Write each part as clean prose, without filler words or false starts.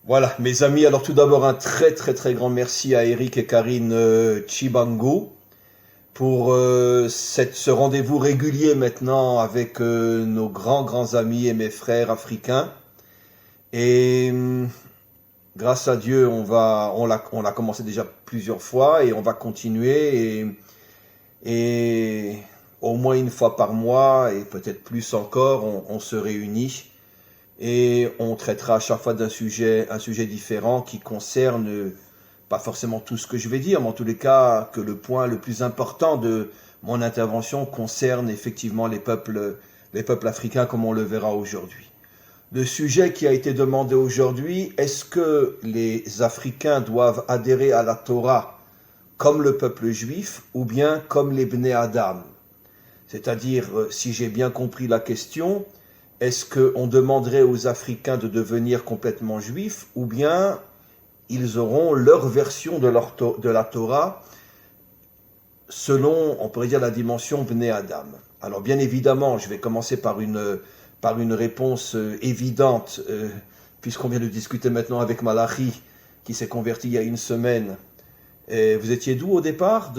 Voilà, mes amis, alors tout d'abord un très très très grand merci à Eric et Karine Chibango pour ce rendez-vous régulier maintenant avec nos grands amis et mes frères africains. Et grâce à Dieu, on l'a commencé déjà plusieurs fois et on va continuer et au moins une fois par mois et peut-être plus encore, on se réunit et on traitera à chaque fois un sujet différent qui concerne pas forcément tout ce que je vais dire, mais en tous les cas que le point le plus important de mon intervention concerne effectivement les peuples africains comme on le verra aujourd'hui. Le sujet qui a été demandé aujourd'hui, est-ce que les Africains doivent adhérer à la Torah comme le peuple juif ou bien comme les Bnei Adam? C'est-à-dire, si j'ai bien compris la question, est-ce qu'on demanderait aux Africains de devenir complètement juifs ou bien ils auront leur version de la Torah selon, on pourrait dire, la dimension Bnei Adam? Alors bien évidemment, je vais commencer par une réponse évidente, puisqu'on vient de discuter maintenant avec Malachi, qui s'est converti il y a une semaine. Et vous étiez d'où au départ?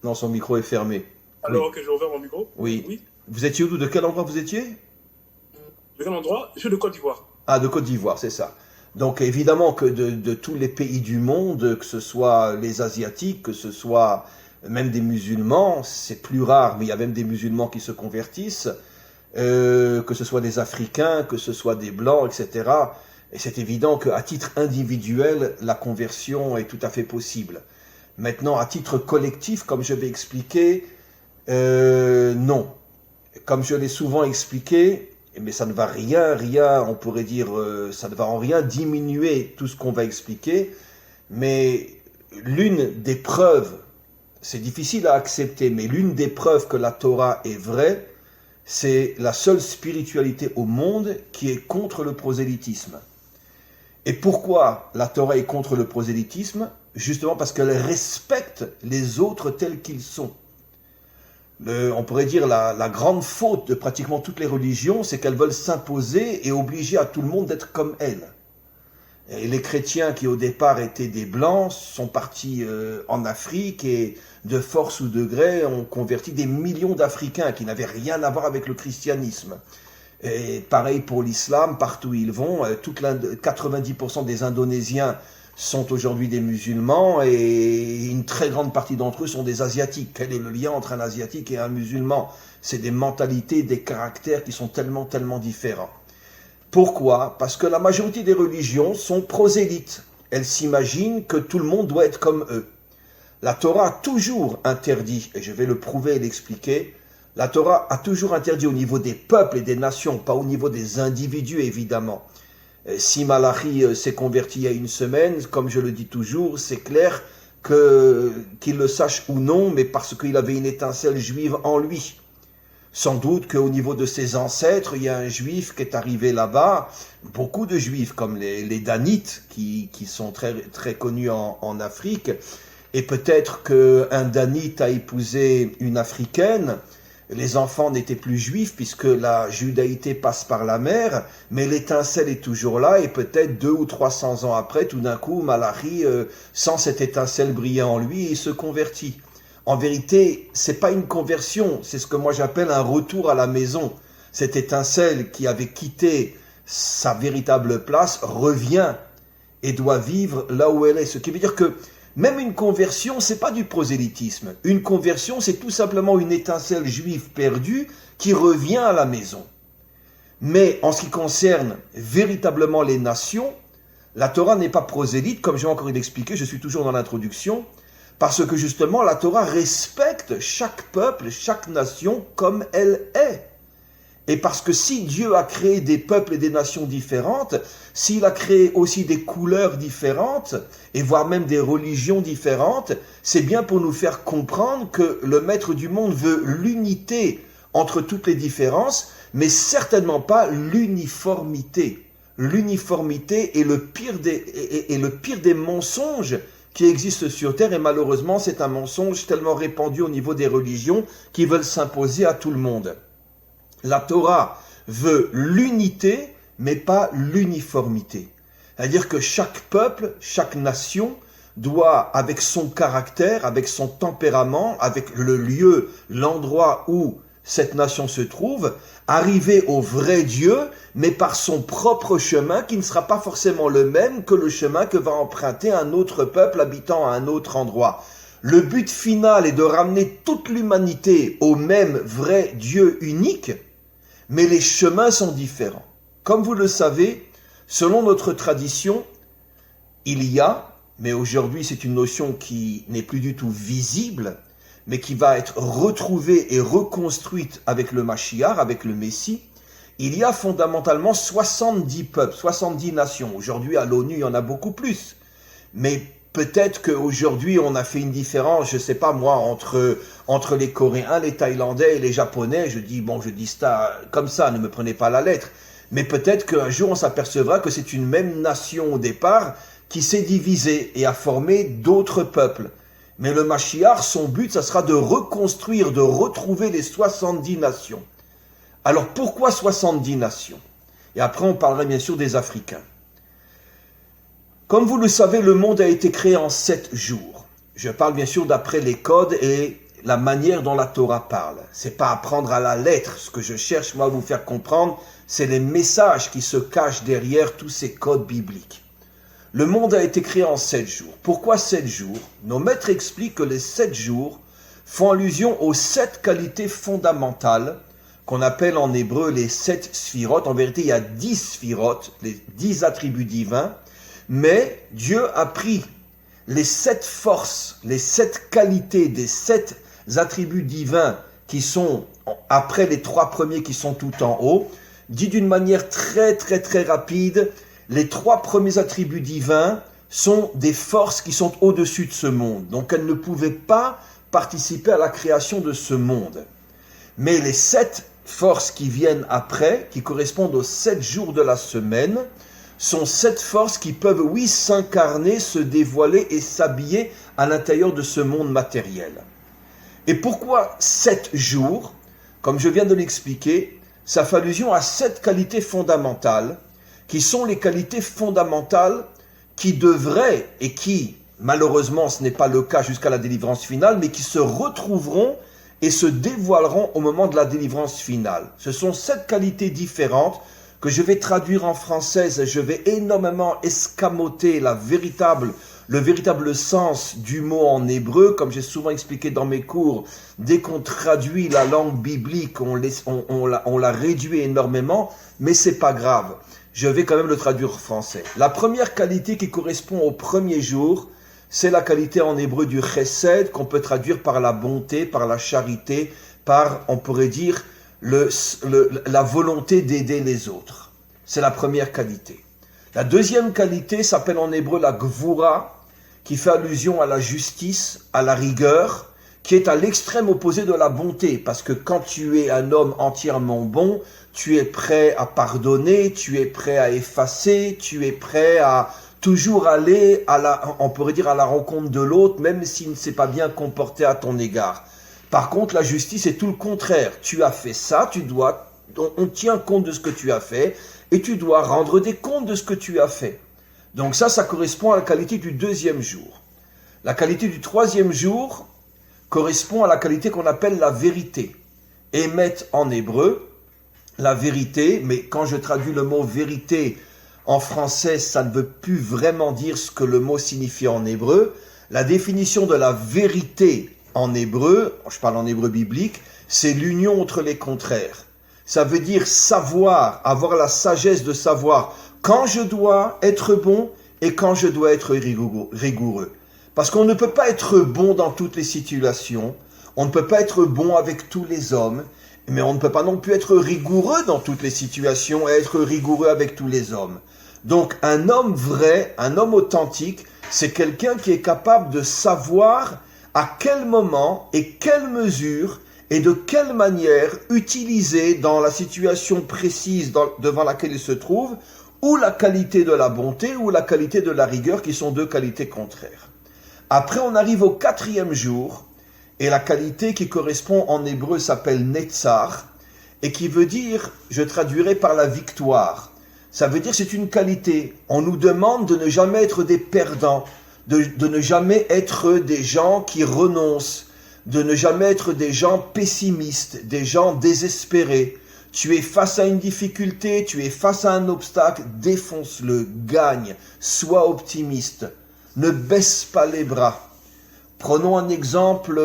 Non, son micro est fermé. Oui. Alors que j'ai ouvert mon micro? Oui. Oui. Vous étiez d'où? De quel endroit vous étiez? De quel endroit? Je suis de Côte d'Ivoire. Ah, de Côte d'Ivoire, c'est ça. Donc évidemment que de tous les pays du monde, que ce soit les Asiatiques, que ce soit même des musulmans, c'est plus rare, mais il y a même des musulmans qui se convertissent, que ce soit des Africains, que ce soit des Blancs, etc. Et c'est évident qu'à titre individuel, la conversion est tout à fait possible. Maintenant, à titre collectif, comme je vais expliquer, non. Comme je l'ai souvent expliqué, mais ça ne va rien, on pourrait dire, ça ne va en rien diminuer tout ce qu'on va expliquer, mais l'une des preuves, c'est difficile à accepter, mais l'une des preuves que la Torah est vraie, c'est la seule spiritualité au monde qui est contre le prosélytisme. Et pourquoi la Torah est contre le prosélytisme? Justement parce qu'elle respecte les autres tels qu'ils sont. On pourrait dire la grande faute de pratiquement toutes les religions, c'est qu'elles veulent s'imposer et obliger à tout le monde d'être comme elles. Et les chrétiens qui au départ étaient des blancs sont partis en Afrique et de force ou de gré ont converti des millions d'Africains qui n'avaient rien à voir avec le christianisme. Et pareil pour l'islam, partout où ils vont, 90% des Indonésiens sont aujourd'hui des musulmans et une très grande partie d'entre eux sont des asiatiques. Quel est le lien entre un asiatique et un musulman? C'est des mentalités, des caractères qui sont tellement différents. Pourquoi? Parce que la majorité des religions sont prosélytes. Elles s'imaginent que tout le monde doit être comme eux. La Torah a toujours interdit, et je vais le prouver et l'expliquer, la Torah a toujours interdit au niveau des peuples et des nations, pas au niveau des individus évidemment. Si Malachi s'est converti il y a une semaine, comme je le dis toujours, c'est clair qu'il le sache ou non, mais parce qu'il avait une étincelle juive en lui. Sans doute qu'au niveau de ses ancêtres, il y a un juif qui est arrivé là-bas, beaucoup de juifs comme les Danites qui sont très connus en Afrique, et peut-être qu'un Danite a épousé une Africaine. Les enfants n'étaient plus juifs puisque la judaïté passe par la mère, mais l'étincelle est toujours là et peut-être 200 ou 300 ans après, tout d'un coup, Malachi sent cette étincelle briller en lui et il se convertit. En vérité, c'est pas une conversion, c'est ce que moi j'appelle un retour à la maison. Cette étincelle qui avait quitté sa véritable place revient et doit vivre là où elle est. Ce qui veut dire que même une conversion, c'est pas du prosélytisme. Une conversion, c'est tout simplement une étincelle juive perdue qui revient à la maison. Mais en ce qui concerne véritablement les nations, la Torah n'est pas prosélyte, comme j'ai encore expliqué, je suis toujours dans l'introduction, parce que justement la Torah respecte chaque peuple, chaque nation comme elle est. Et parce que si Dieu a créé des peuples et des nations différentes, s'il a créé aussi des couleurs différentes, et voire même des religions différentes, c'est bien pour nous faire comprendre que le Maître du monde veut l'unité entre toutes les différences, mais certainement pas l'uniformité. L'uniformité est le pire des mensonges qui existent sur Terre, et malheureusement c'est un mensonge tellement répandu au niveau des religions qui veulent s'imposer à tout le monde. La Torah veut l'unité, mais pas l'uniformité. C'est-à-dire que chaque peuple, chaque nation doit, avec son caractère, avec son tempérament, avec le lieu, l'endroit où cette nation se trouve, arriver au vrai Dieu, mais par son propre chemin qui ne sera pas forcément le même que le chemin que va emprunter un autre peuple habitant à un autre endroit. Le but final est de ramener toute l'humanité au même vrai Dieu unique, mais les chemins sont différents. Comme vous le savez, selon notre tradition, il y a, mais aujourd'hui c'est une notion qui n'est plus du tout visible, mais qui va être retrouvée et reconstruite avec le Mashiach, avec le Messie, il y a fondamentalement 70 peuples, 70 nations. Aujourd'hui, à l'ONU, il y en a beaucoup plus. Mais peut-être qu'aujourd'hui, on a fait une différence, je ne sais pas moi, entre les Coréens, les Thaïlandais et les Japonais. Je dis ça comme ça, ne me prenez pas la lettre. Mais peut-être qu'un jour, on s'apercevra que c'est une même nation au départ qui s'est divisée et a formé d'autres peuples. Mais le Mashiach, son but, ça sera de reconstruire, de retrouver les 70 nations. Alors pourquoi 70 nations? Et après on parlera bien sûr des Africains. Comme vous le savez, le monde a été créé en 7 jours. Je parle bien sûr d'après les codes et la manière dont la Torah parle. C'est pas apprendre à la lettre. Ce que je cherche moi à vous faire comprendre, c'est les messages qui se cachent derrière tous ces codes bibliques. Le monde a été créé en 7 jours. Pourquoi 7 jours? Nos maîtres expliquent que les 7 jours font allusion aux 7 qualités fondamentales qu'on appelle en hébreu les 7 sphirotes. En vérité, il y a 10 sphirotes, les 10 attributs divins, mais Dieu a pris les 7 forces, les 7 qualités des 7 attributs divins qui sont après les 3 premiers qui sont tout en haut, dit d'une manière très rapide. Les 3 premiers attributs divins sont des forces qui sont au-dessus de ce monde. Donc elles ne pouvaient pas participer à la création de ce monde. Mais les 7 forces qui viennent après, qui correspondent aux 7 jours de la semaine, sont 7 forces qui peuvent, oui, s'incarner, se dévoiler et s'habiller à l'intérieur de ce monde matériel. Et pourquoi 7 jours? Comme je viens de l'expliquer, ça fait allusion à 7 qualités fondamentales, qui sont les qualités fondamentales qui devraient, et qui, malheureusement, ce n'est pas le cas jusqu'à la délivrance finale, mais qui se retrouveront et se dévoileront au moment de la délivrance finale. Ce sont 7 qualités différentes que je vais traduire en français. Je vais énormément escamoter le véritable sens du mot en hébreu. Comme j'ai souvent expliqué dans mes cours, dès qu'on traduit la langue biblique, on la réduit énormément, mais c'est pas grave. Je vais quand même le traduire en français. La première qualité qui correspond au premier jour, c'est la qualité en hébreu du chesed, qu'on peut traduire par la bonté, par la charité, par, on pourrait dire, la volonté d'aider les autres. C'est la première qualité. La deuxième qualité s'appelle en hébreu la gvura, qui fait allusion à la justice, à la rigueur, qui est à l'extrême opposé de la bonté, parce que quand tu es un homme entièrement bon, tu es prêt à pardonner, tu es prêt à effacer, tu es prêt à toujours aller on pourrait dire à la rencontre de l'autre, même s'il ne s'est pas bien comporté à ton égard. Par contre, la justice est tout le contraire. Tu as fait ça, on tient compte de ce que tu as fait, et tu dois rendre des comptes de ce que tu as fait. Donc ça correspond à la qualité du deuxième jour. La qualité du troisième jour correspond à la qualité qu'on appelle la vérité. Émet en hébreu, la vérité, mais quand je traduis le mot vérité en français, ça ne veut plus vraiment dire ce que le mot signifie en hébreu. La définition de la vérité en hébreu, je parle en hébreu biblique, c'est l'union entre les contraires. Ça veut dire savoir, avoir la sagesse de savoir quand je dois être bon et quand je dois être rigoureux. Parce qu'on ne peut pas être bon dans toutes les situations, on ne peut pas être bon avec tous les hommes, mais on ne peut pas non plus être rigoureux dans toutes les situations et être rigoureux avec tous les hommes. Donc un homme vrai, un homme authentique, c'est quelqu'un qui est capable de savoir à quel moment et quelle mesure et de quelle manière utiliser dans la situation précise devant laquelle il se trouve, ou la qualité de la bonté ou la qualité de la rigueur, qui sont 2 qualités contraires. Après, on arrive au 4e jour, et la qualité qui correspond en hébreu s'appelle Netzar, et qui veut dire, je traduirai par la victoire. Ça veut dire c'est une qualité. On nous demande de ne jamais être des perdants, de ne jamais être des gens qui renoncent, de ne jamais être des gens pessimistes, des gens désespérés. Tu es face à une difficulté, tu es face à un obstacle, défonce-le, gagne, sois optimiste, ne baisse pas les bras. Prenons un exemple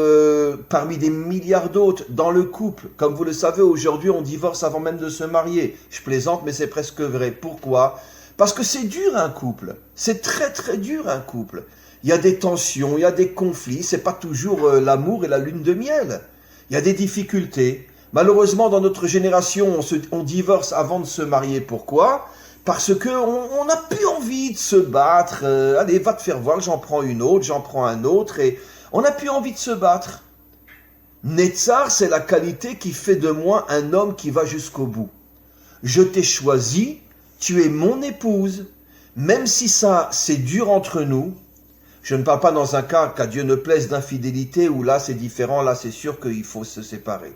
parmi des milliards d'autres dans le couple. Comme vous le savez, aujourd'hui, on divorce avant même de se marier. Je plaisante, mais c'est presque vrai. Pourquoi ? Parce que c'est dur un couple. C'est très très dur un couple. Il y a des tensions, il y a des conflits. C'est pas toujours l'amour et la lune de miel. Il y a des difficultés. Malheureusement, dans notre génération, on divorce avant de se marier. Pourquoi ? Parce que on n'a plus envie de se battre. Allez, va te faire voir, j'en prends une autre, j'en prends un autre. Et on n'a plus envie de se battre. Netzar, c'est la qualité qui fait de moi un homme qui va jusqu'au bout. Je t'ai choisi, tu es mon épouse. Même si ça, c'est dur entre nous. Je ne parle pas dans un cas qu'à Dieu ne plaise d'infidélité, où là c'est différent, là c'est sûr qu'il faut se séparer.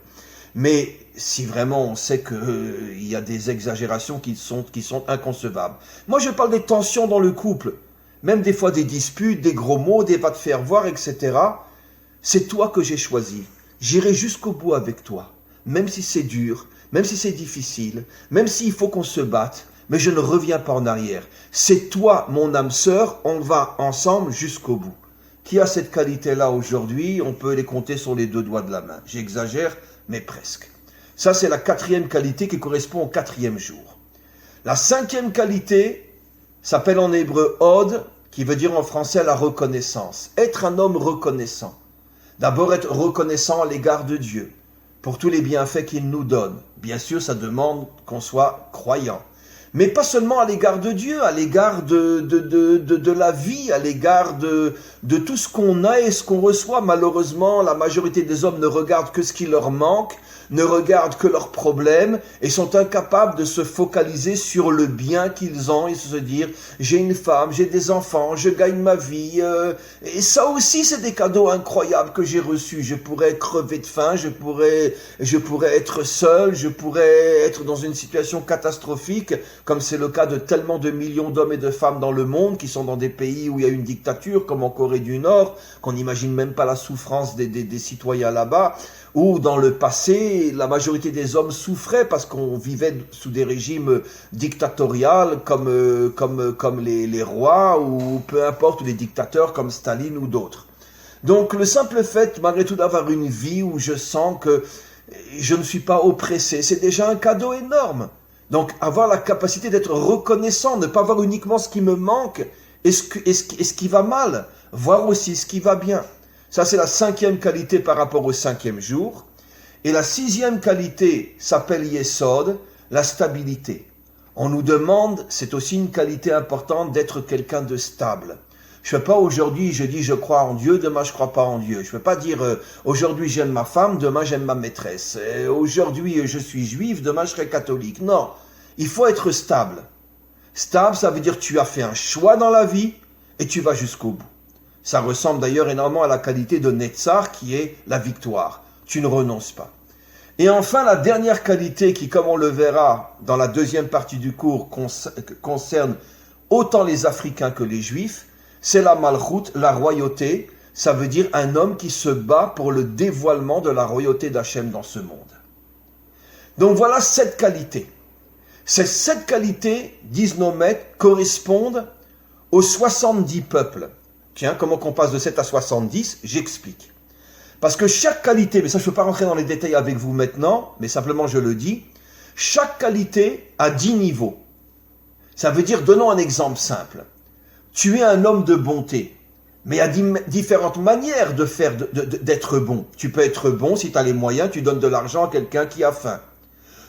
Mais si vraiment on sait qu'il y a des exagérations qui sont inconcevables. Moi je parle des tensions dans le couple, même des fois des disputes, des gros mots, des va te faire voir, etc. C'est toi que j'ai choisi. J'irai jusqu'au bout avec toi, même si c'est dur, même si c'est difficile, même s'il faut qu'on se batte, mais je ne reviens pas en arrière. C'est toi, mon âme sœur, on va ensemble jusqu'au bout. Qui a cette qualité-là aujourd'hui ? On peut les compter sur les deux doigts de la main. J'exagère, mais presque. Ça, c'est la 4e qualité qui correspond au 4e jour. La 5e qualité s'appelle en hébreu od, qui veut dire en français la reconnaissance. Être un homme reconnaissant. D'abord, être reconnaissant à l'égard de Dieu, pour tous les bienfaits qu'il nous donne. Bien sûr, ça demande qu'on soit croyant. Mais pas seulement à l'égard de Dieu, à l'égard de la vie, à l'égard de tout ce qu'on a et ce qu'on reçoit. Malheureusement, la majorité des hommes ne regardent que ce qui leur manque, ne regardent que leurs problèmes et sont incapables de se focaliser sur le bien qu'ils ont et se dire « j'ai une femme, j'ai des enfants, je gagne ma vie ». Et ça aussi, c'est des cadeaux incroyables que j'ai reçus. Je pourrais crever de faim, je pourrais être seul, je pourrais être dans une situation catastrophique, comme c'est le cas de tellement de millions d'hommes et de femmes dans le monde qui sont dans des pays où il y a une dictature, comme en Corée du Nord, qu'on n'imagine même pas la souffrance des citoyens là-bas, où dans le passé, la majorité des hommes souffraient parce qu'on vivait sous des régimes dictatoriaux comme les rois ou peu importe, ou les dictateurs comme Staline ou d'autres. Donc le simple fait, malgré tout, d'avoir une vie où je sens que je ne suis pas oppressé, c'est déjà un cadeau énorme. Donc avoir la capacité d'être reconnaissant, ne pas voir uniquement ce qui me manque et ce qui va mal, voir aussi ce qui va bien. Ça, c'est la 5e qualité par rapport au 5e jour. Et la 6e qualité s'appelle Yesod, la stabilité. On nous demande, c'est aussi une qualité importante, d'être quelqu'un de stable. Je ne fais pas aujourd'hui, je dis je crois en Dieu, demain je ne crois pas en Dieu. Je ne peux pas dire aujourd'hui j'aime ma femme, demain j'aime ma maîtresse. Aujourd'hui je suis juif, demain je serai catholique. Non, il faut être stable. Stable, ça veut dire que tu as fait un choix dans la vie et tu vas jusqu'au bout. Ça ressemble d'ailleurs énormément à la qualité de Netzar qui est la victoire. Tu ne renonces pas. Et enfin, la dernière qualité qui, comme on le verra dans la 2e partie du cours, concerne autant les Africains que les Juifs, c'est la Malchut, la royauté. Ça veut dire un homme qui se bat pour le dévoilement de la royauté d'Hachem dans ce monde. Donc voilà 7 qualités. Ces 7 qualités, disent nos maîtres, correspondent aux 70 peuples. Tiens, comment qu'on passe de 7 à 70 ? J'explique. Parce que chaque qualité, mais ça je ne peux pas rentrer dans les détails avec vous maintenant, mais simplement je le dis, chaque qualité a 10 niveaux. Ça veut dire, donnons un exemple simple. Tu es un homme de bonté, mais il y a différentes manières d'être bon. Tu peux être bon, si tu as les moyens, tu donnes de l'argent à quelqu'un qui a faim.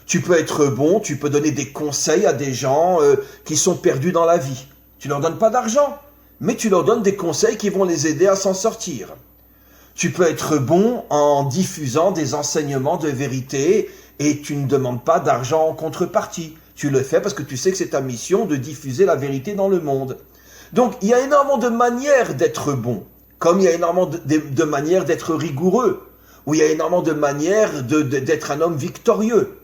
Tu peux être bon, tu peux donner des conseils à des gens qui sont perdus dans la vie. Tu ne leur donnes pas d'argent, mais tu leur donnes des conseils qui vont les aider à s'en sortir. Tu peux être bon en diffusant des enseignements de vérité et tu ne demandes pas d'argent en contrepartie. Tu le fais parce que tu sais que c'est ta mission de diffuser la vérité dans le monde. Donc, il y a énormément de manières d'être bon, comme il y a énormément de manières d'être rigoureux, ou il y a énormément de manières d'être un homme victorieux.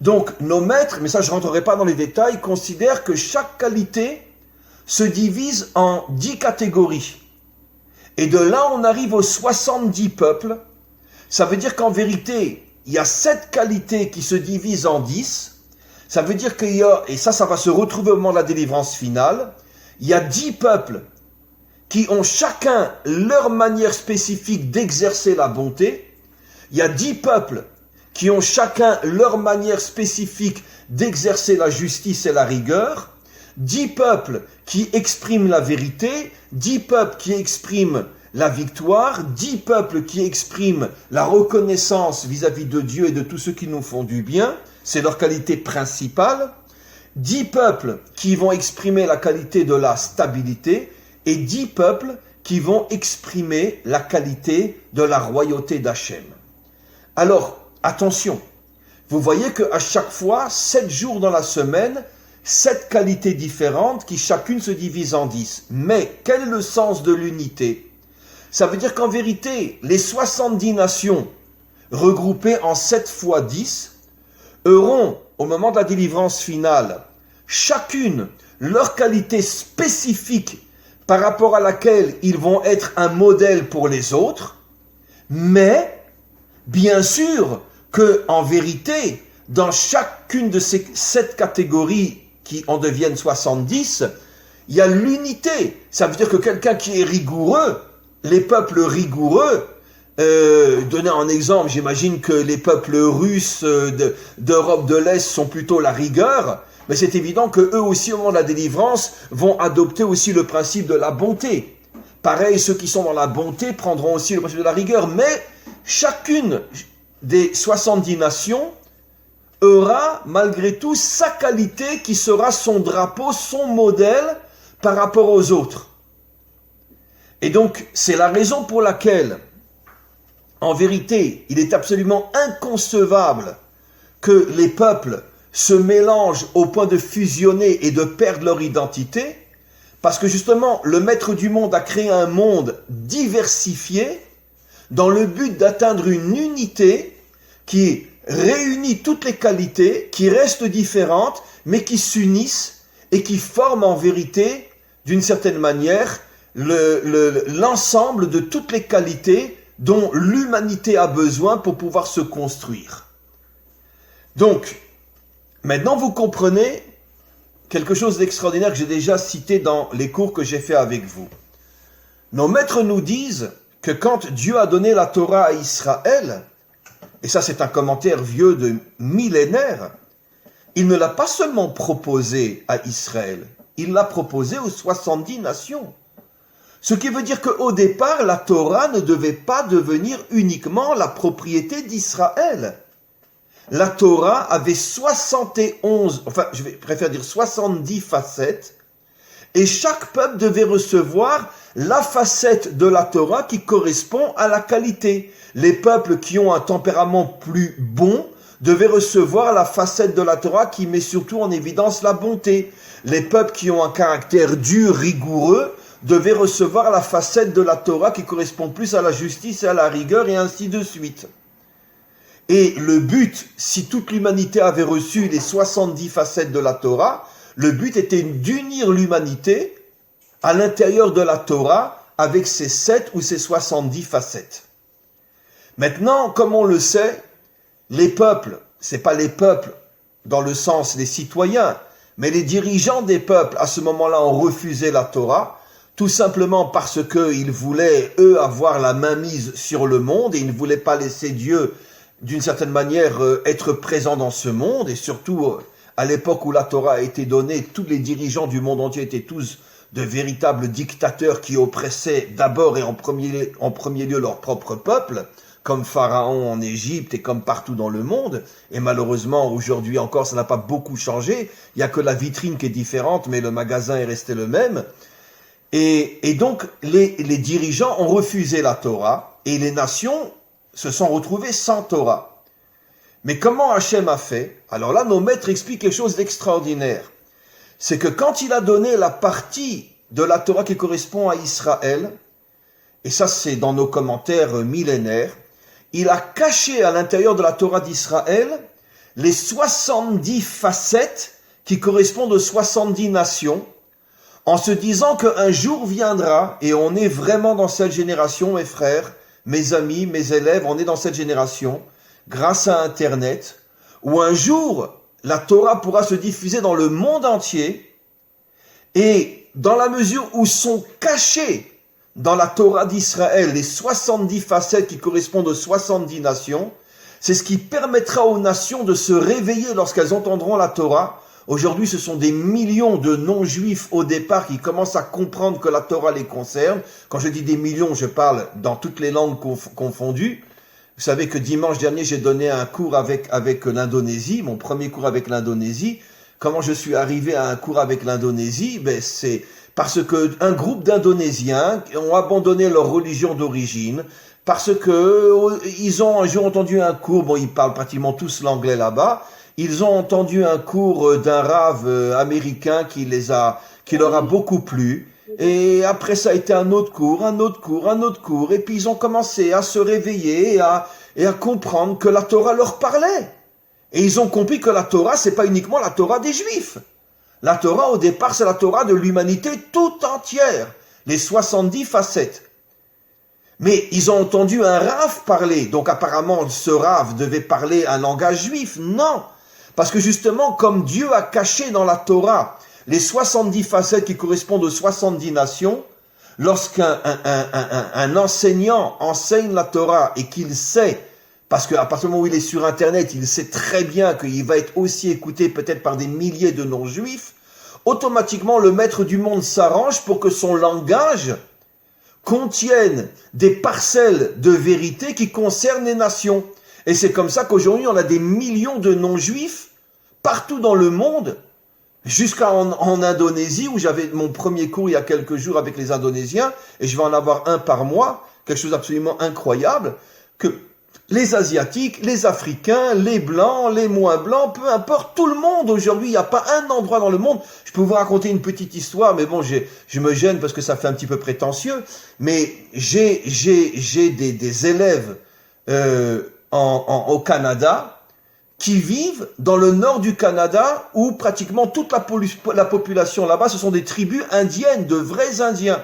Donc nos maîtres, mais ça je ne rentrerai pas dans les détails, considèrent que chaque qualité se divise en 10 catégories. Et de là on arrive aux 70 peuples. Ça veut dire qu'en vérité, il y a 7 qualités qui se divisent en 10. Ça veut dire qu'il y a, et ça va se retrouver au moment de la délivrance finale, il y a 10 peuples qui ont chacun leur manière spécifique d'exercer la bonté. Il y a 10 peuples qui ont chacun leur manière spécifique d'exercer la justice et la rigueur. 10 peuples qui expriment la vérité, 10 peuples qui expriment la victoire, 10 peuples qui expriment la reconnaissance vis-à-vis de Dieu et de tous ceux qui nous font du bien, c'est leur qualité principale, 10 peuples qui vont exprimer la qualité de la stabilité, et 10 peuples qui vont exprimer la qualité de la royauté d'Hachem. Alors, attention, vous voyez qu'à chaque fois, 7 jours dans la semaine, 7 qualités différentes qui chacune se divisent en 10. Mais quel est le sens de l'unité? Ça veut dire qu'en vérité, les 70 nations regroupées en 7 fois 10 auront, au moment de la délivrance finale, chacune leur qualité spécifique par rapport à laquelle ils vont être un modèle pour les autres, mais bien sûr que en vérité, dans chacune de ces 7 catégories qui en deviennent 70, il y a l'unité. Ça veut dire que quelqu'un qui est rigoureux, les peuples rigoureux, donner un exemple, j'imagine que les peuples russes d'Europe de l'Est sont plutôt la rigueur, mais c'est évident que eux aussi, au moment de la délivrance, vont adopter aussi le principe de la bonté. Pareil, ceux qui sont dans la bonté prendront aussi le principe de la rigueur, mais chacune des 70 nations aura malgré tout sa qualité qui sera son drapeau, son modèle par rapport aux autres. Et donc, c'est la raison pour laquelle, en vérité, il est absolument inconcevable que les peuples se mélangent au point de fusionner et de perdre leur identité, parce que justement, le maître du monde a créé un monde diversifié dans le but d'atteindre une unité qui réunit toutes les qualités, qui restent différentes, mais qui s'unissent et qui forment en vérité, d'une certaine manière, l'ensemble de toutes les qualités dont l'humanité a besoin pour pouvoir se construire. Donc, maintenant vous comprenez quelque chose d'extraordinaire que j'ai déjà cité dans les cours que j'ai fait avec vous. Nos maîtres nous disent que quand Dieu a donné la Torah à Israël, et ça c'est un commentaire vieux de millénaires, il ne l'a pas seulement proposé à Israël, il l'a proposé aux 70 nations. Ce qui veut dire qu'au départ, la Torah ne devait pas devenir uniquement la propriété d'Israël. La Torah avait 71, enfin je préfère dire 70 facettes, et chaque peuple devait recevoir la facette de la Torah qui correspond à la qualité. Les peuples qui ont un tempérament plus bon devaient recevoir la facette de la Torah qui met surtout en évidence la bonté. Les peuples qui ont un caractère dur, rigoureux, devaient recevoir la facette de la Torah qui correspond plus à la justice et à la rigueur, et ainsi de suite. Et le but, si toute l'humanité avait reçu les 70 facettes de la Torah, le but était d'unir l'humanité à l'intérieur de la Torah avec ses 7 ou ses 70 facettes. Maintenant, comme on le sait, les peuples, c'est pas les peuples dans le sens des citoyens, mais les dirigeants des peuples à ce moment-là ont refusé la Torah, tout simplement parce qu'ils voulaient, eux, avoir la mainmise sur le monde et ils ne voulaient pas laisser Dieu, d'une certaine manière, être présent dans ce monde. Et surtout, à l'époque où la Torah a été donnée, tous les dirigeants du monde entier étaient tous de véritables dictateurs qui oppressaient d'abord et en premier lieu leur propre peuple, comme Pharaon en Égypte et comme partout dans le monde. Et malheureusement, aujourd'hui encore, ça n'a pas beaucoup changé. Il n'y a que la vitrine qui est différente, mais le magasin est resté le même. Et donc, les dirigeants ont refusé la Torah et les nations se sont retrouvées sans Torah. Mais comment Hachem a fait? Alors là, nos maîtres expliquent quelque chose d'extraordinaire. C'est que quand il a donné la partie de la Torah qui correspond à Israël, et ça c'est dans nos commentaires millénaires, il a caché à l'intérieur de la Torah d'Israël les 70 facettes qui correspondent aux 70 nations, en se disant qu'un jour viendra, et on est vraiment dans cette génération, mes frères, mes amis, mes élèves, on est dans cette génération, grâce à Internet, où un jour, la Torah pourra se diffuser dans le monde entier, et dans la mesure où sont cachées dans la Torah d'Israël les 70 facettes qui correspondent aux 70 nations, c'est ce qui permettra aux nations de se réveiller lorsqu'elles entendront la Torah. Aujourd'hui, ce sont des millions de non-juifs au départ qui commencent à comprendre que la Torah les concerne. Quand je dis des millions, je parle dans toutes les langues confondues. Vous savez que dimanche dernier, j'ai donné un cours avec l'Indonésie, mon premier cours avec l'Indonésie. Comment je suis arrivé à un cours avec l'Indonésie? C'est parce que un groupe d'Indonésiens ont abandonné leur religion d'origine, parce que ils ont un jour entendu un cours, bon, ils parlent pratiquement tous l'anglais là-bas, ils ont entendu un cours d'un rave américain qui leur a beaucoup plu, et après ça a été un autre cours, et puis ils ont commencé à se réveiller et à comprendre que la Torah leur parlait. Et ils ont compris que la Torah, c'est pas uniquement la Torah des Juifs. La Torah, au départ, c'est la Torah de l'humanité tout entière, les 70 facettes. Mais ils ont entendu un rave parler, donc apparemment ce rave devait parler un langage juif. Non, parce que justement, comme Dieu a caché dans la Torah les 70 facettes qui correspondent aux 70 nations, lorsqu'un enseignant enseigne la Torah et qu'il sait, parce qu'à partir du moment où il est sur Internet, il sait très bien qu'il va être aussi écouté peut-être par des milliers de non-juifs, automatiquement le maître du monde s'arrange pour que son langage contienne des parcelles de vérité qui concernent les nations. Et c'est comme ça qu'aujourd'hui on a des millions de non-juifs partout dans le monde, jusqu'en Indonésie, où j'avais mon premier cours il y a quelques jours avec les Indonésiens, et je vais en avoir un par mois, quelque chose d'absolument incroyable, que les Asiatiques, les Africains, les Blancs, les moins Blancs, peu importe, tout le monde aujourd'hui, il n'y a pas un endroit dans le monde. Je peux vous raconter une petite histoire, mais bon, je me gêne parce que ça fait un petit peu prétentieux, mais j'ai des élèves au Canada qui vivent dans le nord du Canada où pratiquement toute la population là-bas, ce sont des tribus indiennes, de vrais Indiens.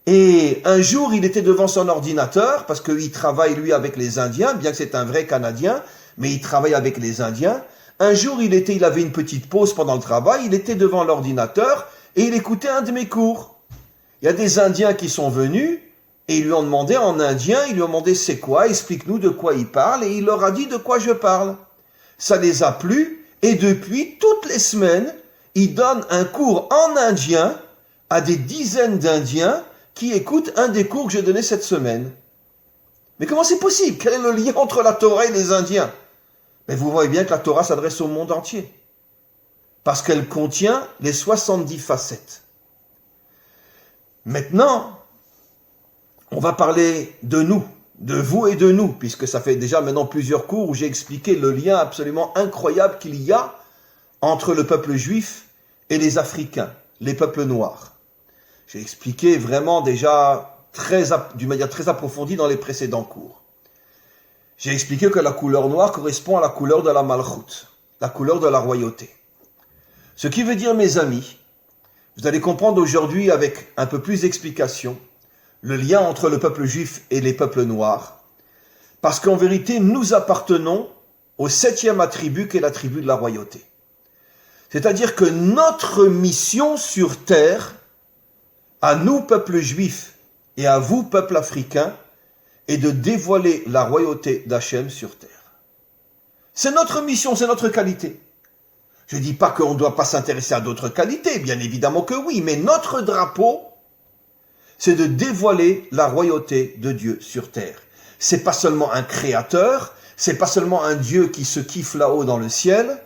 Et un jour, il était devant son ordinateur, parce qu'il travaille, lui, avec les Indiens, bien que c'est un vrai Canadien, mais il travaille avec les Indiens. Un jour, il avait une petite pause pendant le travail, il était devant l'ordinateur, et il écoutait un de mes cours. Il y a des Indiens qui sont venus, et ils lui ont demandé en indien, ils lui ont demandé c'est quoi, explique-nous de quoi il parle, et il leur a dit de quoi je parle. Ça les a plu, et depuis, toutes les semaines, il donne un cours en indien à des dizaines d'Indiens qui écoutent un des cours que j'ai donné cette semaine. Mais comment c'est possible? Quel est le lien entre la Torah et les Indiens? Mais vous voyez bien que la Torah s'adresse au monde entier. Parce qu'elle contient les 70 facettes. Maintenant, on va parler de nous, de vous et de nous, puisque ça fait déjà maintenant plusieurs cours où j'ai expliqué le lien absolument incroyable qu'il y a entre le peuple juif et les Africains, les peuples noirs. J'ai expliqué vraiment déjà d'une manière très approfondie dans les précédents cours. J'ai expliqué que la couleur noire correspond à la couleur de la malchoute, la couleur de la royauté. Ce qui veut dire, mes amis, vous allez comprendre aujourd'hui avec un peu plus d'explication le lien entre le peuple juif et les peuples noirs, parce qu'en vérité, nous appartenons au 7e attribut qui est l'attribut de la royauté. C'est-à-dire que notre mission sur terre, à nous, peuple juif, et à vous, peuple africain, est de dévoiler la royauté d'Hachem sur terre. C'est notre mission, c'est notre qualité. Je ne dis pas qu'on ne doit pas s'intéresser à d'autres qualités, bien évidemment que oui, mais notre drapeau, c'est de dévoiler la royauté de Dieu sur terre. C'est pas seulement un créateur, c'est pas seulement un Dieu qui se kiffe là-haut dans le ciel.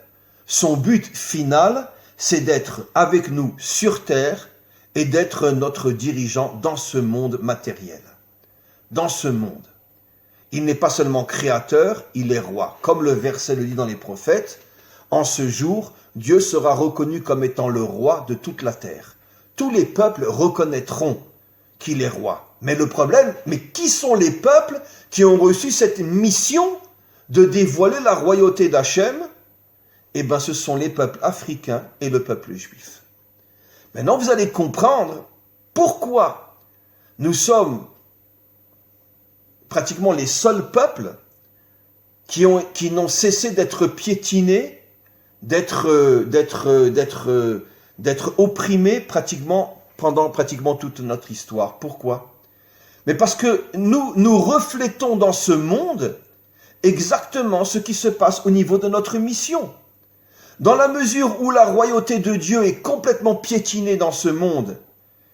Son but final, c'est d'être avec nous sur terre, et d'être notre dirigeant dans ce monde matériel. Dans ce monde. Il n'est pas seulement créateur, il est roi. Comme le verset le dit dans les prophètes, en ce jour, Dieu sera reconnu comme étant le roi de toute la terre. Tous les peuples reconnaîtront qu'il est roi. Mais le problème, mais qui sont les peuples qui ont reçu cette mission de dévoiler la royauté d'Hachem, eh bien ce sont les peuples africains et le peuple juif. Maintenant vous allez comprendre pourquoi nous sommes pratiquement les seuls peuples qui n'ont cessé d'être piétinés, d'être opprimés pendant pratiquement toute notre histoire. Pourquoi? Mais parce que nous reflétons dans ce monde exactement ce qui se passe au niveau de notre mission. Dans la mesure où la royauté de Dieu est complètement piétinée dans ce monde,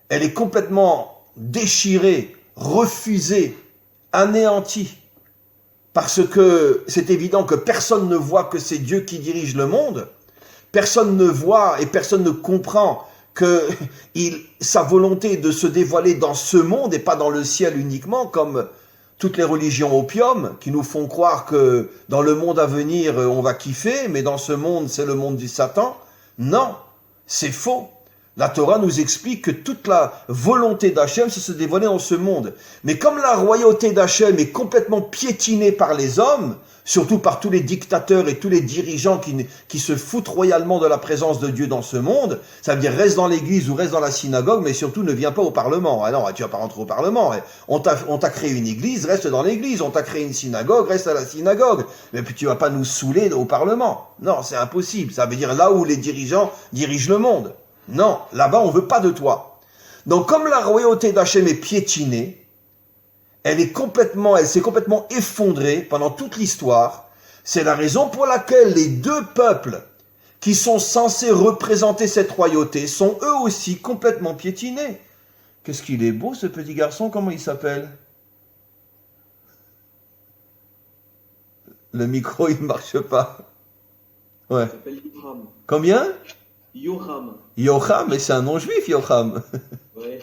elle est complètement déchirée, refusée, anéantie, parce que c'est évident que personne ne voit que c'est Dieu qui dirige le monde, personne ne voit et personne ne comprend que sa volonté de se dévoiler dans ce monde et pas dans le ciel uniquement, comme toutes les religions opium qui nous font croire que dans le monde à venir on va kiffer, mais dans ce monde c'est le monde du Satan. Non, c'est faux. La Torah nous explique que toute la volonté d'Hachem, c'est se dévoiler dans ce monde. Mais comme la royauté d'Hachem est complètement piétinée par les hommes, surtout par tous les dictateurs et tous les dirigeants qui se foutent royalement de la présence de Dieu dans ce monde, ça veut dire reste dans l'église ou reste dans la synagogue, mais surtout ne viens pas au Parlement. Ah non, tu vas pas rentrer au Parlement. On t'a créé une église, reste dans l'église. On t'a créé une synagogue, reste à la synagogue. Mais puis tu vas pas nous saouler au Parlement. Non, c'est impossible. Ça veut dire là où les dirigeants dirigent le monde. Non, là-bas, on veut pas de toi. Donc, comme la royauté d'Hachem est piétinée, elle s'est complètement effondrée pendant toute l'histoire. C'est la raison pour laquelle les deux peuples qui sont censés représenter cette royauté sont eux aussi complètement piétinés. Qu'est-ce qu'il est beau, ce petit garçon, comment il s'appelle? Le micro, il ne marche pas. Ouais. Il s'appelle Yocham. Combien? Yocham. Yocham, mais c'est un nom juif, Yocham. Ouais.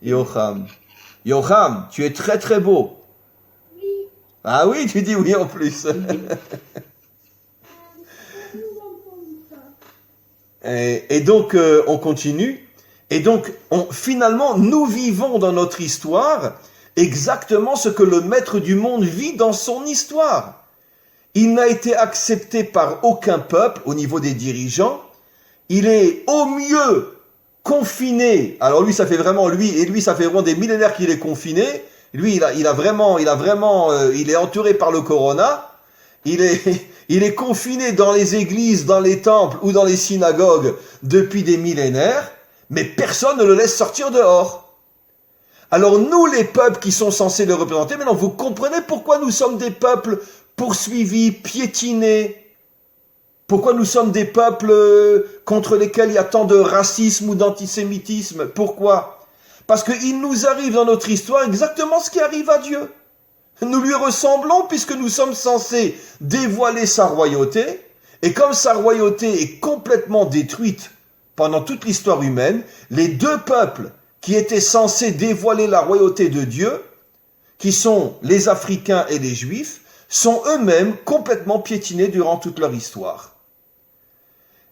Yocham. Yocham, tu es très très beau. Oui. Ah oui, tu dis oui en plus. Et donc, on continue. Et donc, finalement, nous vivons dans notre histoire exactement ce que le maître du monde vit dans son histoire. Il n'a été accepté par aucun peuple au niveau des dirigeants. Il est au mieux confiné. Alors lui, ça fait vraiment des millénaires qu'il est confiné. Lui, il est entouré par le corona. Il est confiné dans les églises, dans les temples ou dans les synagogues depuis des millénaires, mais personne ne le laisse sortir dehors. Alors nous, les peuples qui sont censés le représenter, maintenant vous comprenez pourquoi nous sommes des peuples poursuivis, piétinés. Pourquoi nous sommes des peuples contre lesquels il y a tant de racisme ou d'antisémitisme? Pourquoi? Parce qu'il nous arrive dans notre histoire exactement ce qui arrive à Dieu. Nous lui ressemblons puisque nous sommes censés dévoiler sa royauté. Et comme sa royauté est complètement détruite pendant toute l'histoire humaine, les deux peuples qui étaient censés dévoiler la royauté de Dieu, qui sont les Africains et les Juifs, sont eux-mêmes complètement piétinés durant toute leur histoire.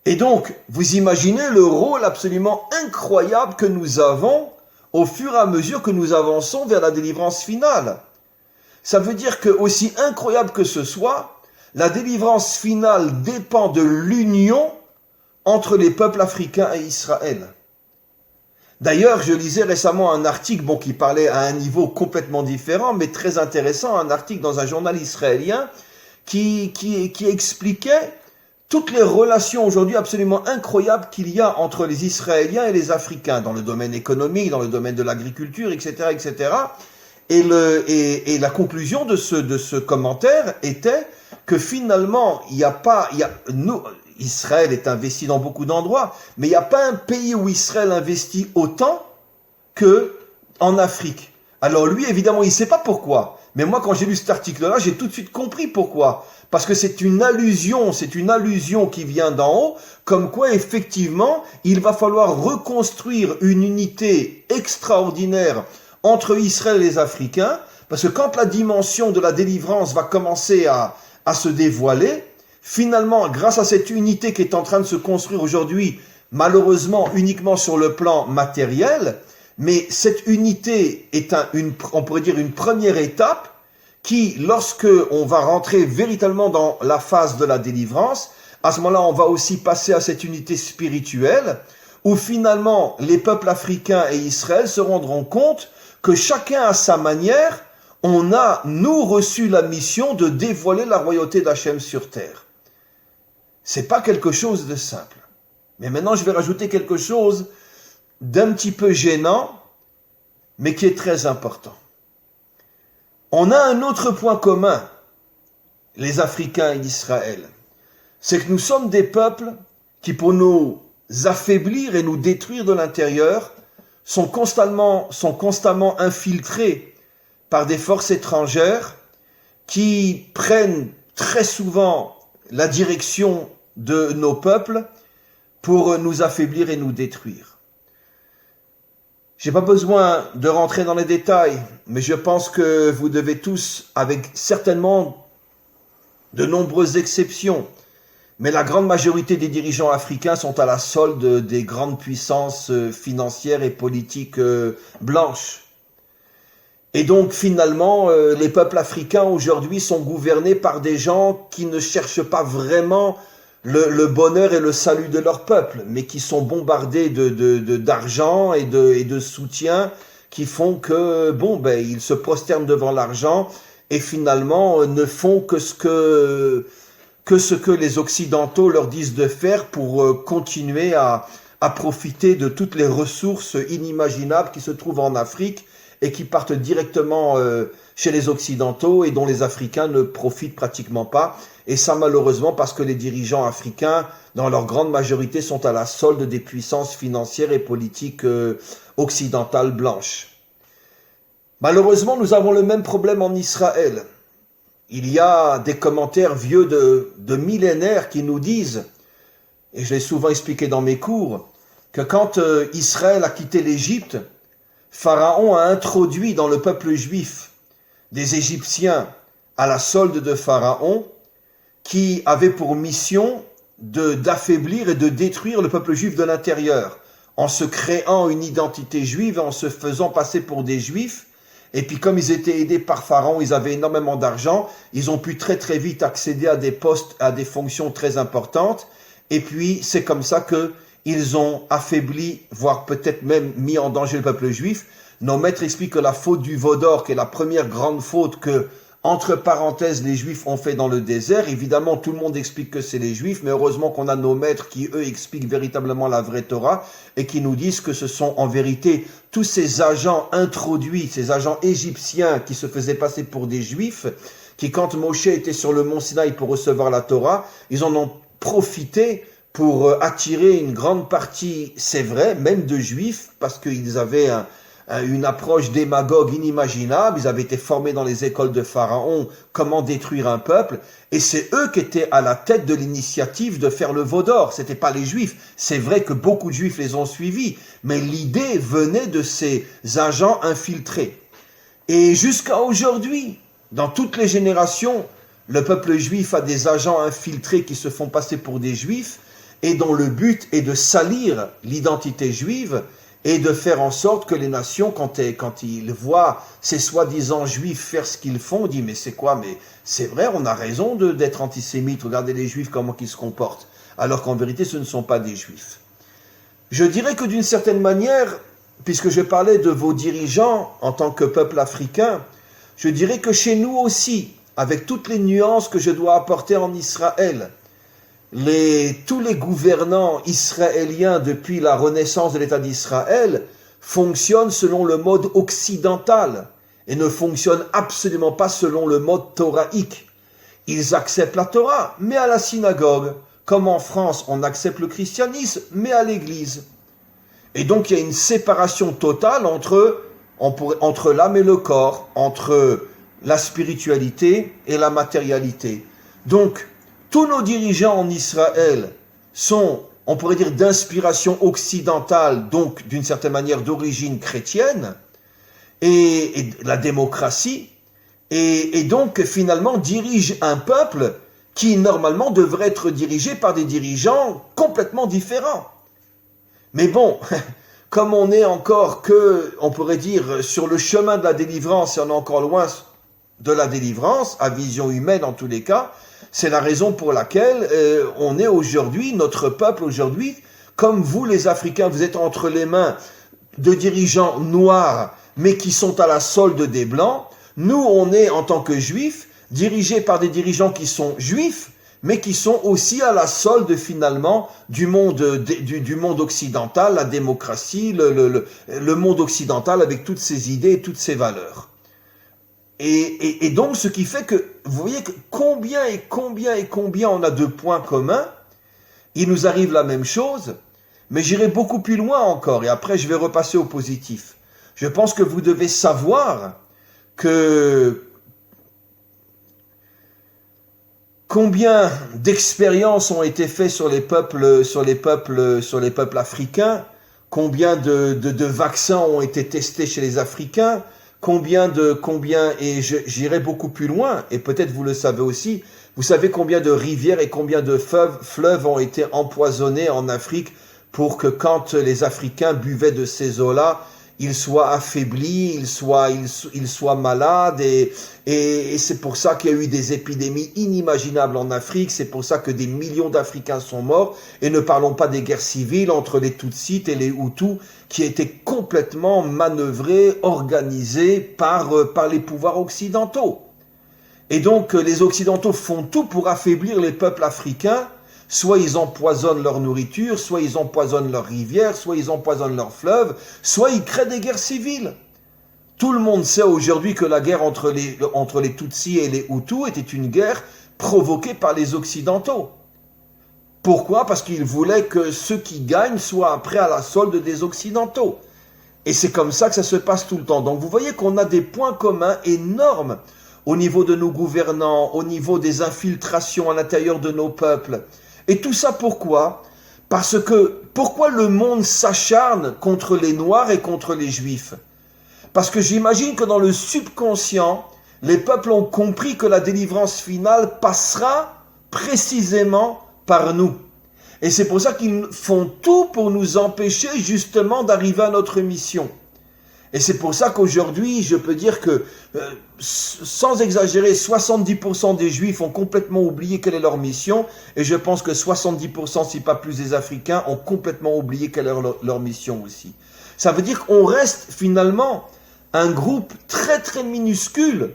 Et donc, vous imaginez le rôle absolument incroyable que nous avons au fur et à mesure que nous avançons vers la délivrance finale. Ça veut dire que, aussi incroyable que ce soit, la délivrance finale dépend de l'union entre les peuples africains et Israël. D'ailleurs, je lisais récemment un article qui parlait à un niveau complètement différent, mais très intéressant, un article dans un journal israélien qui expliquait toutes les relations aujourd'hui absolument incroyables qu'il y a entre les Israéliens et les Africains, dans le domaine économique, dans le domaine de l'agriculture, etc., etc. Et la conclusion de ce commentaire était que finalement, Israël est investi dans beaucoup d'endroits, mais il n'y a pas un pays où Israël investit autant que en Afrique. Alors lui, évidemment, il ne sait pas pourquoi. Mais moi, quand j'ai lu cet article-là, j'ai tout de suite compris pourquoi. Parce que c'est une allusion qui vient d'en haut, comme quoi, effectivement, il va falloir reconstruire une unité extraordinaire entre Israël et les Africains, parce que quand la dimension de la délivrance va commencer à se dévoiler, finalement, grâce à cette unité qui est en train de se construire aujourd'hui, malheureusement uniquement sur le plan matériel, mais cette unité est on pourrait dire une première étape qui, lorsque on va rentrer véritablement dans la phase de la délivrance, à ce moment-là, on va aussi passer à cette unité spirituelle, où finalement, les peuples africains et Israël se rendront compte que chacun à sa manière, on a, nous, reçu la mission de dévoiler la royauté d'Hachem sur terre. C'est pas quelque chose de simple. Mais maintenant, je vais rajouter quelque chose d'un petit peu gênant, mais qui est très important. On a un autre point commun, les Africains et Israël. C'est que nous sommes des peuples qui, pour nous affaiblir et nous détruire de l'intérieur, sont constamment infiltrés par des forces étrangères qui prennent très souvent la direction de nos peuples pour nous affaiblir et nous détruire. J'ai pas besoin de rentrer dans les détails, mais je pense que vous devez tous, avec certainement de nombreuses exceptions, mais la grande majorité des dirigeants africains sont à la solde des grandes puissances financières et politiques blanches. Et donc finalement, les peuples africains aujourd'hui sont gouvernés par des gens qui ne cherchent pas vraiment le bonheur et le salut de leur peuple, mais qui sont bombardés d'argent et de soutien qui font que, ils se prosternent devant l'argent et finalement ne font que ce que les Occidentaux leur disent de faire pour continuer à profiter de toutes les ressources inimaginables qui se trouvent en Afrique et qui partent directement chez les Occidentaux et dont les Africains ne profitent pratiquement pas. Et ça, malheureusement, parce que les dirigeants africains, dans leur grande majorité, sont à la solde des puissances financières et politiques occidentales blanches. Malheureusement, nous avons le même problème en Israël. Il y a des commentaires vieux de millénaires qui nous disent, et je l'ai souvent expliqué dans mes cours, que quand Israël a quitté l'Égypte, Pharaon a introduit dans le peuple juif des Égyptiens à la solde de Pharaon qui avaient pour mission d'affaiblir et de détruire le peuple juif de l'intérieur en se créant une identité juive et en se faisant passer pour des juifs. Et puis comme ils étaient aidés par Pharaon, ils avaient énormément d'argent, ils ont pu très très vite accéder à des postes, à des fonctions très importantes. Et puis c'est comme ça que ils ont affaibli, voire peut-être même mis en danger le peuple juif. Nos maîtres expliquent que la faute du veau d'or, qui est la première grande faute que, entre parenthèses, les juifs ont fait dans le désert. Évidemment, tout le monde explique que c'est les juifs, mais heureusement qu'on a nos maîtres qui, eux, expliquent véritablement la vraie Torah et qui nous disent que ce sont en vérité tous ces agents introduits, ces agents égyptiens qui se faisaient passer pour des juifs, qui, quand Moshe était sur le mont Sinaï pour recevoir la Torah, ils en ont profité pour attirer une grande partie, c'est vrai, même de juifs, parce qu'ils avaient une approche démagogue inimaginable, ils avaient été formés dans les écoles de Pharaon, comment détruire un peuple, et c'est eux qui étaient à la tête de l'initiative de faire le veau d'or, c'était pas les juifs. C'est vrai que beaucoup de juifs les ont suivis, mais l'idée venait de ces agents infiltrés. Et jusqu'à aujourd'hui, dans toutes les générations, le peuple juif a des agents infiltrés qui se font passer pour des juifs, et dont le but est de salir l'identité juive et de faire en sorte que les nations, quand ils voient ces soi-disant juifs faire ce qu'ils font, disent mais c'est quoi, mais c'est vrai, on a raison d'être antisémites, regardez les juifs comment ils se comportent, alors qu'en vérité ce ne sont pas des juifs. Je dirais que d'une certaine manière, puisque je parlais de vos dirigeants en tant que peuple africain, je dirais que chez nous aussi, avec toutes les nuances que je dois apporter en Israël, tous les gouvernants israéliens depuis la renaissance de l'État d'Israël fonctionnent selon le mode occidental et ne fonctionnent absolument pas selon le mode toraïque. Ils acceptent la Torah, mais à la synagogue, comme en France on accepte le christianisme, mais à l'église. Et donc il y a une séparation totale entre l'âme et le corps, entre la spiritualité et la matérialité. Donc, tous nos dirigeants en Israël sont, on pourrait dire, d'inspiration occidentale, donc d'une certaine manière d'origine chrétienne, et la démocratie, et donc finalement dirigent un peuple qui normalement devrait être dirigé par des dirigeants complètement différents. Mais bon, comme on est encore on pourrait dire, sur le chemin de la délivrance, et on est encore loin de la délivrance, à vision humaine en tous les cas. C'est la raison pour laquelle on est aujourd'hui, notre peuple aujourd'hui, comme vous les Africains, vous êtes entre les mains de dirigeants noirs, mais qui sont à la solde des Blancs. Nous, on est, en tant que Juifs, dirigés par des dirigeants qui sont Juifs, mais qui sont aussi à la solde, finalement, du monde occidental, la démocratie, le monde occidental avec toutes ses idées et toutes ses valeurs. Et donc, ce qui fait que, vous voyez que combien on a de points communs. Il nous arrive la même chose, mais j'irai beaucoup plus loin encore, et après je vais repasser au positif. Je pense que vous devez savoir que combien d'expériences ont été faites sur les peuples africains, combien de vaccins ont été testés chez les Africains, et j'irai beaucoup plus loin, et peut-être vous le savez aussi, vous savez combien de rivières et combien de fleuves ont été empoisonnés en Afrique pour que quand les Africains buvaient de ces eaux-là, ils soient affaiblis, ils soient malades, et c'est pour ça qu'il y a eu des épidémies inimaginables en Afrique, c'est pour ça que des millions d'Africains sont morts, et ne parlons pas des guerres civiles entre les Tutsis et les Hutus, qui étaient complètement manœuvrées, organisées par les pouvoirs occidentaux. Et donc, les Occidentaux font tout pour affaiblir les peuples africains. Soit ils empoisonnent leur nourriture, soit ils empoisonnent leurs rivières, soit ils empoisonnent leurs fleuves, soit ils créent des guerres civiles. Tout le monde sait aujourd'hui que la guerre entre les Tutsis et les Hutus était une guerre provoquée par les Occidentaux. Pourquoi? Parce qu'ils voulaient que ceux qui gagnent soient après à la solde des Occidentaux. Et c'est comme ça que ça se passe tout le temps. Donc vous voyez qu'on a des points communs énormes au niveau de nos gouvernants, au niveau des infiltrations à l'intérieur de nos peuples. Et tout ça pourquoi? Parce que, pourquoi le monde s'acharne contre les Noirs et contre les Juifs? Parce que j'imagine que dans le subconscient, les peuples ont compris que la délivrance finale passera précisément par nous. Et c'est pour ça qu'ils font tout pour nous empêcher justement d'arriver à notre mission. Et c'est pour ça qu'aujourd'hui, je peux dire que, sans exagérer, 70% des Juifs ont complètement oublié quelle est leur mission, et je pense que 70%, si pas plus, des Africains ont complètement oublié quelle est leur mission aussi. Ça veut dire qu'on reste finalement un groupe très très minuscule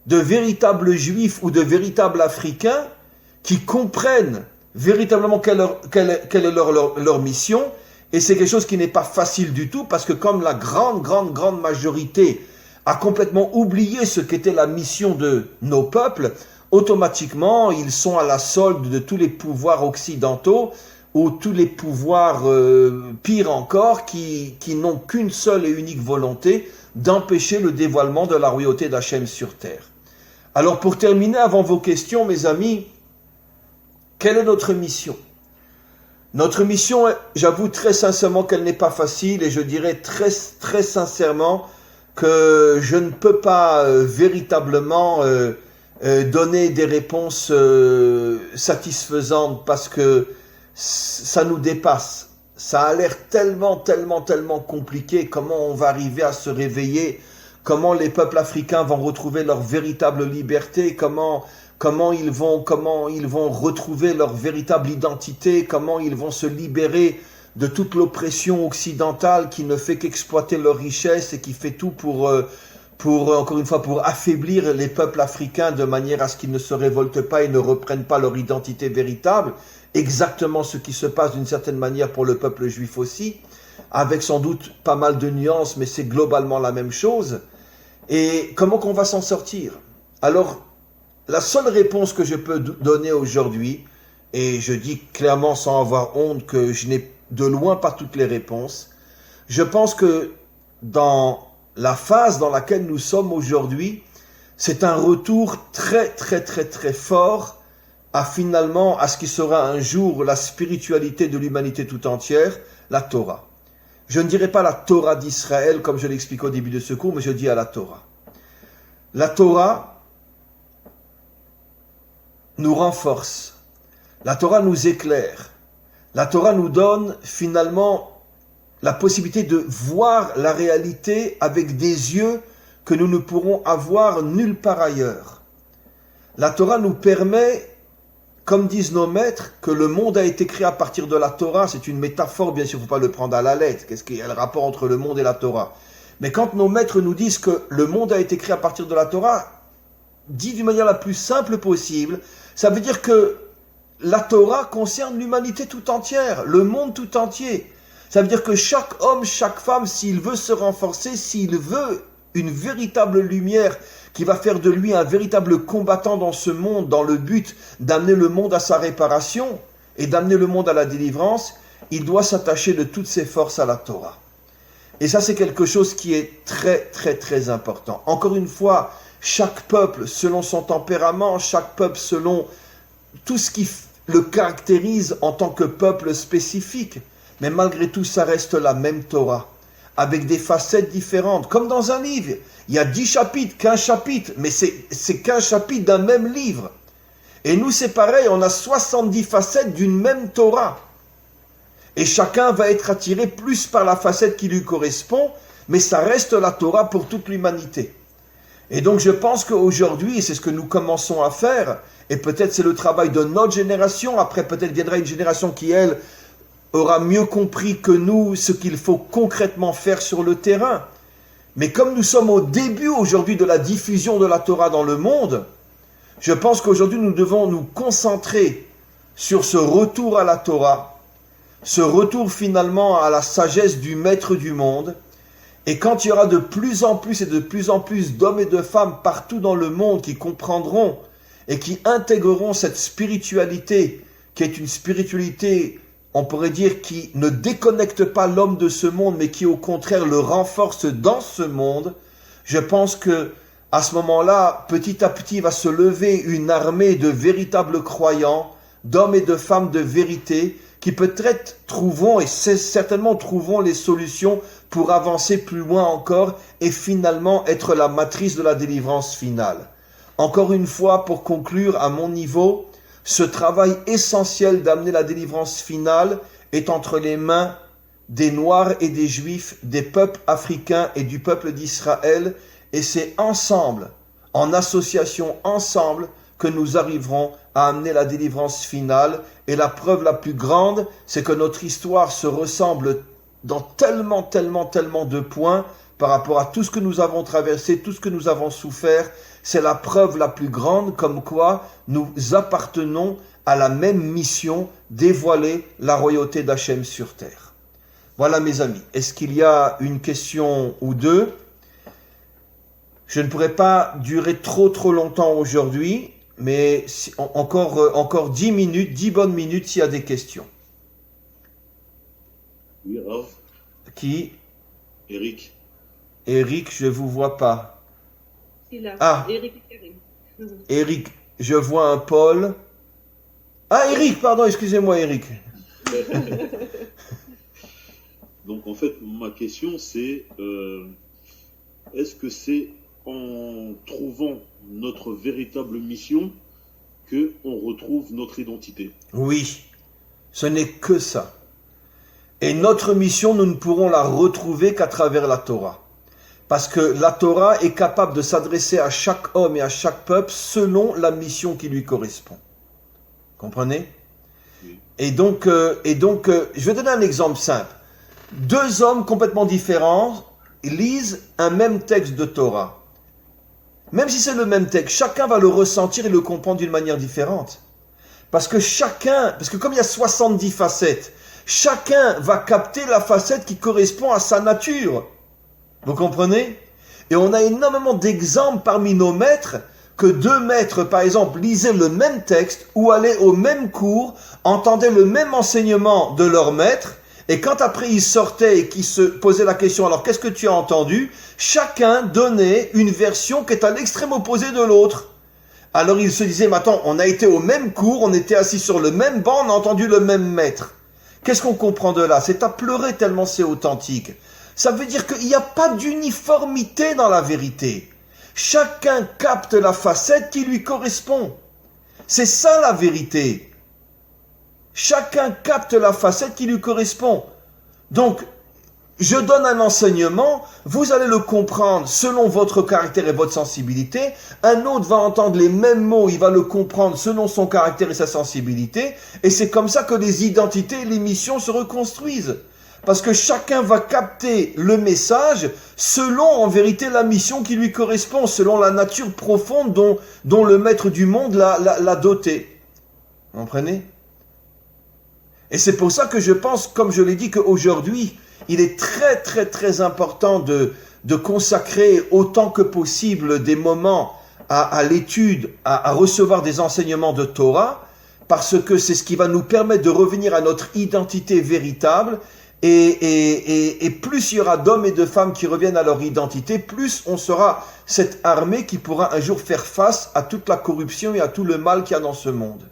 de véritables Juifs ou de véritables Africains qui comprennent véritablement quelle est leur mission. Et c'est quelque chose qui n'est pas facile du tout, parce que comme la grande majorité a complètement oublié ce qu'était la mission de nos peuples, automatiquement, ils sont à la solde de tous les pouvoirs occidentaux, ou tous les pouvoirs, pire encore, qui n'ont qu'une seule et unique volonté, d'empêcher le dévoilement de la royauté d'Hachem sur terre. Alors pour terminer, avant vos questions, mes amis, quelle est notre mission ? Notre mission, j'avoue très sincèrement qu'elle n'est pas facile, et je dirais très sincèrement que je ne peux pas véritablement donner des réponses satisfaisantes, parce que ça nous dépasse. Ça a l'air tellement compliqué. Comment on va arriver à se réveiller? Comment les peuples africains vont retrouver leur véritable liberté? Comment ils vont retrouver leur véritable identité? Comment ils vont se libérer de toute l'oppression occidentale qui ne fait qu'exploiter leurs richesses et qui fait tout pour encore une fois, pour affaiblir les peuples africains de manière à ce qu'ils ne se révoltent pas et ne reprennent pas leur identité véritable? Exactement ce qui se passe d'une certaine manière pour le peuple juif aussi, avec sans doute pas mal de nuances, mais c'est globalement la même chose. Et comment qu'on va s'en sortir? Alors, la seule réponse que je peux donner aujourd'hui, et je dis clairement sans avoir honte que je n'ai de loin pas toutes les réponses, je pense que dans la phase dans laquelle nous sommes aujourd'hui, c'est un retour très fort à ce qui sera un jour la spiritualité de l'humanité tout entière, la Torah. Je ne dirais pas la Torah d'Israël comme je l'explique au début de ce cours, mais je dis à la Torah. La Torah nous renforce, la Torah nous éclaire, la Torah nous donne finalement la possibilité de voir la réalité avec des yeux que nous ne pourrons avoir nulle part ailleurs. La Torah nous permet, comme disent nos maîtres, que le monde a été créé à partir de la Torah. C'est une métaphore, bien sûr, il ne faut pas le prendre à la lettre. Qu'est-ce qu'il y a le rapport entre le monde et la Torah? Mais quand nos maîtres nous disent que le monde a été créé à partir de la Torah, dit d'une manière la plus simple possible, ça veut dire que la Torah concerne l'humanité tout entière, le monde tout entier. Ça veut dire que chaque homme, chaque femme, s'il veut se renforcer, s'il veut une véritable lumière qui va faire de lui un véritable combattant dans ce monde, dans le but d'amener le monde à sa réparation et d'amener le monde à la délivrance, il doit s'attacher de toutes ses forces à la Torah. Et ça, c'est quelque chose qui est très, très, très important. Encore une fois, chaque peuple selon son tempérament, chaque peuple selon tout ce qui le caractérise en tant que peuple spécifique. Mais malgré tout, ça reste la même Torah, avec des facettes différentes. Comme dans un livre, il y a 10 chapitres, 15 chapitres, mais c'est 15 chapitres d'un même livre. Et nous, c'est pareil, on a 70 facettes d'une même Torah. Et chacun va être attiré plus par la facette qui lui correspond, mais ça reste la Torah pour toute l'humanité. Et donc je pense qu'aujourd'hui, et c'est ce que nous commençons à faire, et peut-être c'est le travail de notre génération, après peut-être viendra une génération qui, elle, aura mieux compris que nous ce qu'il faut concrètement faire sur le terrain. Mais comme nous sommes au début aujourd'hui de la diffusion de la Torah dans le monde, je pense qu'aujourd'hui nous devons nous concentrer sur ce retour à la Torah, ce retour finalement à la sagesse du maître du monde. Et quand il y aura de plus en plus et de plus en plus d'hommes et de femmes partout dans le monde qui comprendront et qui intégreront cette spiritualité, qui est une spiritualité, on pourrait dire, qui ne déconnecte pas l'homme de ce monde, mais qui au contraire le renforce dans ce monde, je pense que à ce moment-là, petit à petit, va se lever une armée de véritables croyants, d'hommes et de femmes de vérité, qui peut-être trouveront, et certainement trouveront les solutions pour avancer plus loin encore et finalement être la matrice de la délivrance finale. Encore une fois, pour conclure, à mon niveau, ce travail essentiel d'amener la délivrance finale est entre les mains des Noirs et des Juifs, des peuples africains et du peuple d'Israël, et c'est ensemble, en association ensemble, que nous arriverons à amener la délivrance finale. Et la preuve la plus grande, c'est que notre histoire se ressemble dans tellement de points par rapport à tout ce que nous avons traversé, tout ce que nous avons souffert. C'est la preuve la plus grande comme quoi nous appartenons à la même mission, dévoiler la royauté d'Hachem sur terre. Voilà mes amis. Est-ce qu'il y a une question ou deux? Je ne pourrais pas durer trop longtemps aujourd'hui, mais encore 10 minutes, 10 bonnes minutes s'il y a des questions. Oui, Rav. Qui? Eric. Eric, je ne vous vois pas. Il a. Ah, Eric et Karim. Eric, je vois un Paul. Ah, Eric, pardon, excusez-moi, Eric. Donc, en fait, ma question, c'est est-ce que c'est en trouvant notre véritable mission qu'on retrouve notre identité? Oui, ce n'est que ça. Et notre mission, nous ne pourrons la retrouver qu'à travers la Torah. Parce que la Torah est capable de s'adresser à chaque homme et à chaque peuple selon la mission qui lui correspond. Comprenez? Oui. Et donc, je vais donner un exemple simple. Deux hommes complètement différents lisent un même texte de Torah. Même si c'est le même texte, chacun va le ressentir et le comprendre d'une manière différente. Parce que comme il y a 70 facettes, chacun va capter la facette qui correspond à sa nature. Vous comprenez? Et on a énormément d'exemples parmi nos maîtres, que deux maîtres, par exemple, lisaient le même texte ou allaient au même cours, entendaient le même enseignement de leur maître, et quand après ils sortaient et qu'ils se posaient la question, alors qu'est-ce que tu as entendu? Chacun donnait une version qui est à l'extrême opposé de l'autre. Alors ils se disaient, mais attends, on a été au même cours, on était assis sur le même banc, on a entendu le même maître. Qu'est-ce qu'on comprend de là? C'est à pleurer tellement c'est authentique. Ça veut dire qu'il n'y a pas d'uniformité dans la vérité. Chacun capte la facette qui lui correspond. C'est ça la vérité. Chacun capte la facette qui lui correspond. Donc, je donne un enseignement, vous allez le comprendre selon votre caractère et votre sensibilité. Un autre va entendre les mêmes mots, il va le comprendre selon son caractère et sa sensibilité. Et c'est comme ça que les identités et les missions se reconstruisent. Parce que chacun va capter le message selon, en vérité, la mission qui lui correspond, selon la nature profonde dont le maître du monde l'a doté. Vous comprenez? Et c'est pour ça que je pense, comme je l'ai dit, qu'aujourd'hui, il est très très très important de consacrer autant que possible des moments à l'étude, à recevoir des enseignements de Torah, parce que c'est ce qui va nous permettre de revenir à notre identité véritable. Et plus il y aura d'hommes et de femmes qui reviennent à leur identité, plus on sera cette armée qui pourra un jour faire face à toute la corruption et à tout le mal qu'il y a dans ce monde.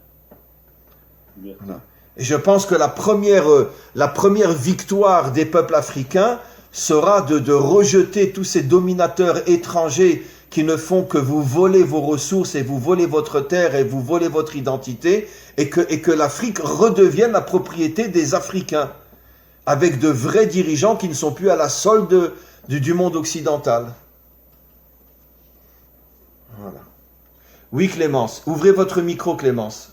Voilà. Et je pense que la première victoire des peuples africains sera de rejeter tous ces dominateurs étrangers qui ne font que vous voler vos ressources et vous voler votre terre et vous voler votre identité, et que l'Afrique redevienne la propriété des Africains, avec de vrais dirigeants qui ne sont plus à la solde du monde occidental. Voilà. Oui, Clémence. Ouvrez votre micro, Clémence.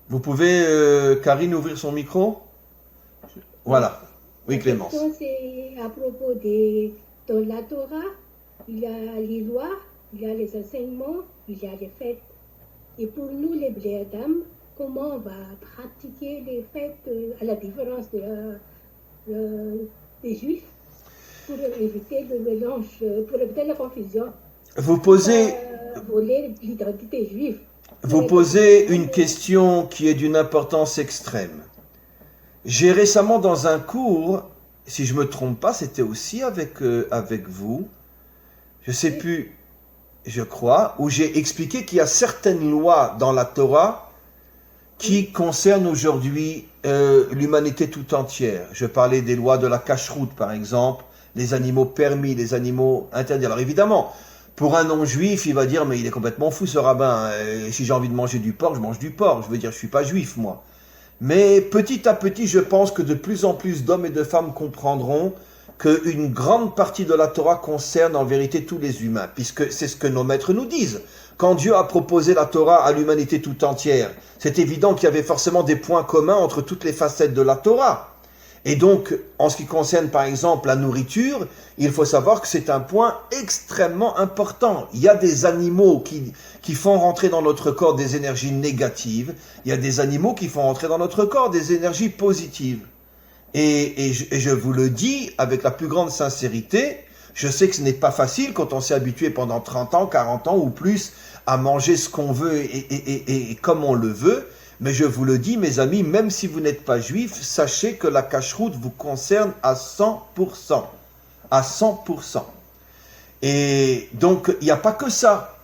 Vous pouvez, Karine, ouvrir son micro? Voilà. Oui, Clémence. La question, c'est à propos de la Torah. Il y a les lois, il y a les enseignements, il y a les fêtes. Et pour nous, les Bnei Adam, comment on va pratiquer les fêtes à la différence des Juifs pour éviter le mélange, pour éviter la confusion? Vous posez... voler l'identité juive. Vous posez une question qui est d'une importance extrême. J'ai récemment dans un cours, si je ne me trompe pas, c'était aussi avec vous, je ne sais plus, je crois, où j'ai expliqué qu'il y a certaines lois dans la Torah qui concernent aujourd'hui l'humanité tout entière. Je parlais des lois de la cacheroute, par exemple, les animaux permis, les animaux interdits. Alors évidemment, pour un non-juif, il va dire, mais il est complètement fou ce rabbin, si j'ai envie de manger du porc, je mange du porc. Je veux dire, je ne suis pas juif, moi. Mais petit à petit, je pense que de plus en plus d'hommes et de femmes comprendront qu'une grande partie de la Torah concerne en vérité tous les humains, puisque c'est ce que nos maîtres nous disent. Quand Dieu a proposé la Torah à l'humanité tout entière, c'est évident qu'il y avait forcément des points communs entre toutes les facettes de la Torah. Et donc, en ce qui concerne par exemple la nourriture, il faut savoir que c'est un point extrêmement important. Il y a des animaux qui font rentrer dans notre corps des énergies négatives, il y a des animaux qui font rentrer dans notre corps des énergies positives. Et je vous le dis avec la plus grande sincérité, je sais que ce n'est pas facile quand on s'est habitué pendant 30 ans, 40 ans ou plus à manger ce qu'on veut et comme on le veut. Mais je vous le dis, mes amis, même si vous n'êtes pas juif, sachez que la cacheroute vous concerne à 100%. À 100%. Et donc, il n'y a pas que ça.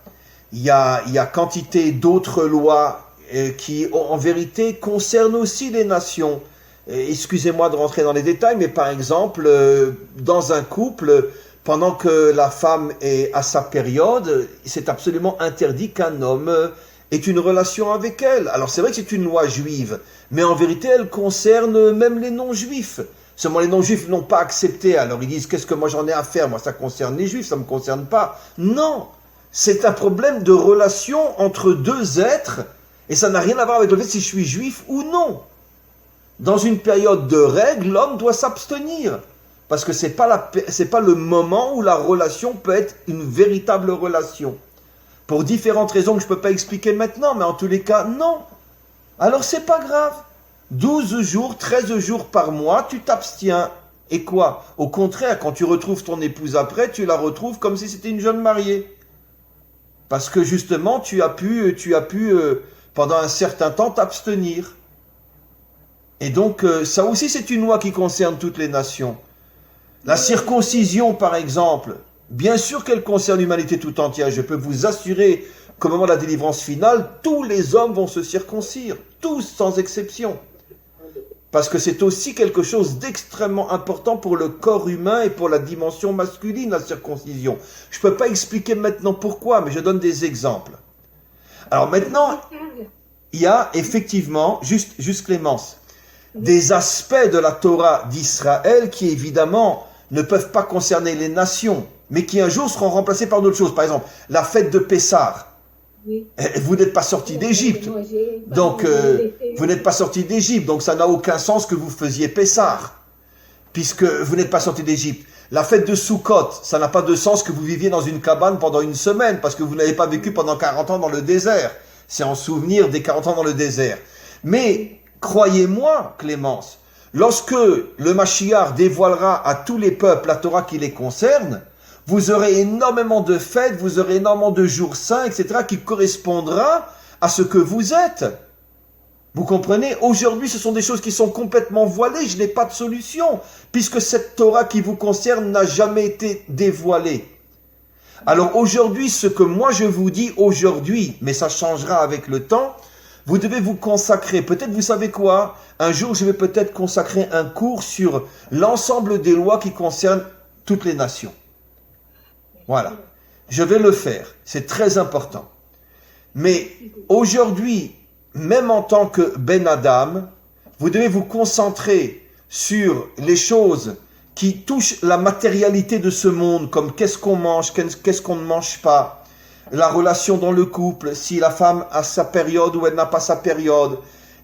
Il y a quantité d'autres lois qui, en vérité, concernent aussi les nations. Excusez-moi de rentrer dans les détails, mais par exemple, dans un couple, pendant que la femme est à sa période, c'est absolument interdit qu'un homme est une relation avec elle. Alors c'est vrai que c'est une loi juive, mais en vérité elle concerne même les non-juifs. Seulement les non-juifs n'ont pas accepté, alors ils disent qu'est-ce que moi j'en ai à faire, moi ça concerne les juifs, ça ne me concerne pas. Non, c'est un problème de relation entre deux êtres, et ça n'a rien à voir avec le fait si je suis juif ou non. Dans une période de règles, l'homme doit s'abstenir, parce que c'est pas le moment où la relation peut être une véritable relation. Pour différentes raisons que je ne peux pas expliquer maintenant, mais en tous les cas, non. Alors c'est pas grave. 12 jours, 13 jours par mois, tu t'abstiens. Et quoi? Au contraire, quand tu retrouves ton épouse après, tu la retrouves comme si c'était une jeune mariée. Parce que justement, tu as pu pendant un certain temps t'abstenir. Et donc, ça aussi c'est une loi qui concerne toutes les nations. La circoncision, par exemple, bien sûr qu'elle concerne l'humanité tout entière. Je peux vous assurer qu'au moment de la délivrance finale, tous les hommes vont se circoncire, tous sans exception. Parce que c'est aussi quelque chose d'extrêmement important pour le corps humain et pour la dimension masculine, la circoncision. Je ne peux pas expliquer maintenant pourquoi, mais je donne des exemples. Alors maintenant, il y a effectivement, juste Clémence, des aspects de la Torah d'Israël qui, évidemment, ne peuvent pas concerner les nations, mais qui un jour seront remplacés par d'autres choses. Par exemple, la fête de Pessah. Oui. Vous n'êtes pas sorti d'Égypte. Donc, vous n'êtes pas sorti d'Égypte. Donc, ça n'a aucun sens que vous faisiez Pessah, puisque vous n'êtes pas sorti d'Égypte. La fête de Sukkot, ça n'a pas de sens que vous viviez dans une cabane pendant une semaine, parce que vous n'avez pas vécu pendant 40 ans dans le désert. C'est en souvenir des 40 ans dans le désert. Mais, croyez-moi, Clémence, lorsque le Mashiach dévoilera à tous les peuples la Torah qui les concerne, vous aurez énormément de fêtes, vous aurez énormément de jours saints, etc., qui correspondra à ce que vous êtes. Vous comprenez? Aujourd'hui, ce sont des choses qui sont complètement voilées. Je n'ai pas de solution, puisque cette Torah qui vous concerne n'a jamais été dévoilée. Alors aujourd'hui, ce que moi je vous dis aujourd'hui, mais ça changera avec le temps, vous devez vous consacrer. Peut-être, vous savez quoi? Un jour, je vais peut-être consacrer un cours sur l'ensemble des lois qui concernent toutes les nations. Voilà. Je vais le faire. C'est très important. Mais aujourd'hui, même en tant que Ben Adam, vous devez vous concentrer sur les choses qui touchent la matérialité de ce monde, comme qu'est-ce qu'on mange, qu'est-ce qu'on ne mange pas, la relation dans le couple, si la femme a sa période ou elle n'a pas sa période.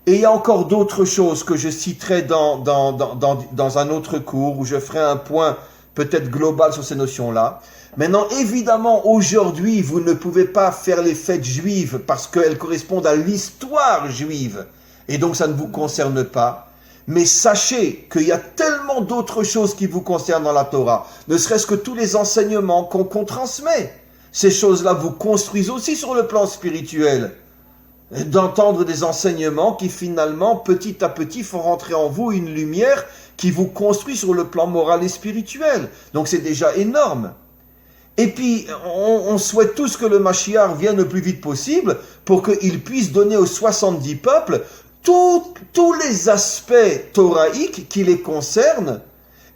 Et il y a encore d'autres choses que je citerai dans un autre cours, où je ferai un point peut-être global sur ces notions-là. Maintenant, évidemment, aujourd'hui, vous ne pouvez pas faire les fêtes juives parce qu'elles correspondent à l'histoire juive. Et donc, ça ne vous concerne pas. Mais sachez qu'il y a tellement d'autres choses qui vous concernent dans la Torah. Ne serait-ce que tous les enseignements qu'on transmet. Ces choses-là vous construisent aussi sur le plan spirituel. D'entendre des enseignements qui finalement, petit à petit, font rentrer en vous une lumière qui vous construit sur le plan moral et spirituel. Donc, c'est déjà énorme. Et puis, on souhaite tous que le Mashiach vienne le plus vite possible pour qu'il puisse donner aux 70 peuples tous les aspects thoraïques qui les concernent.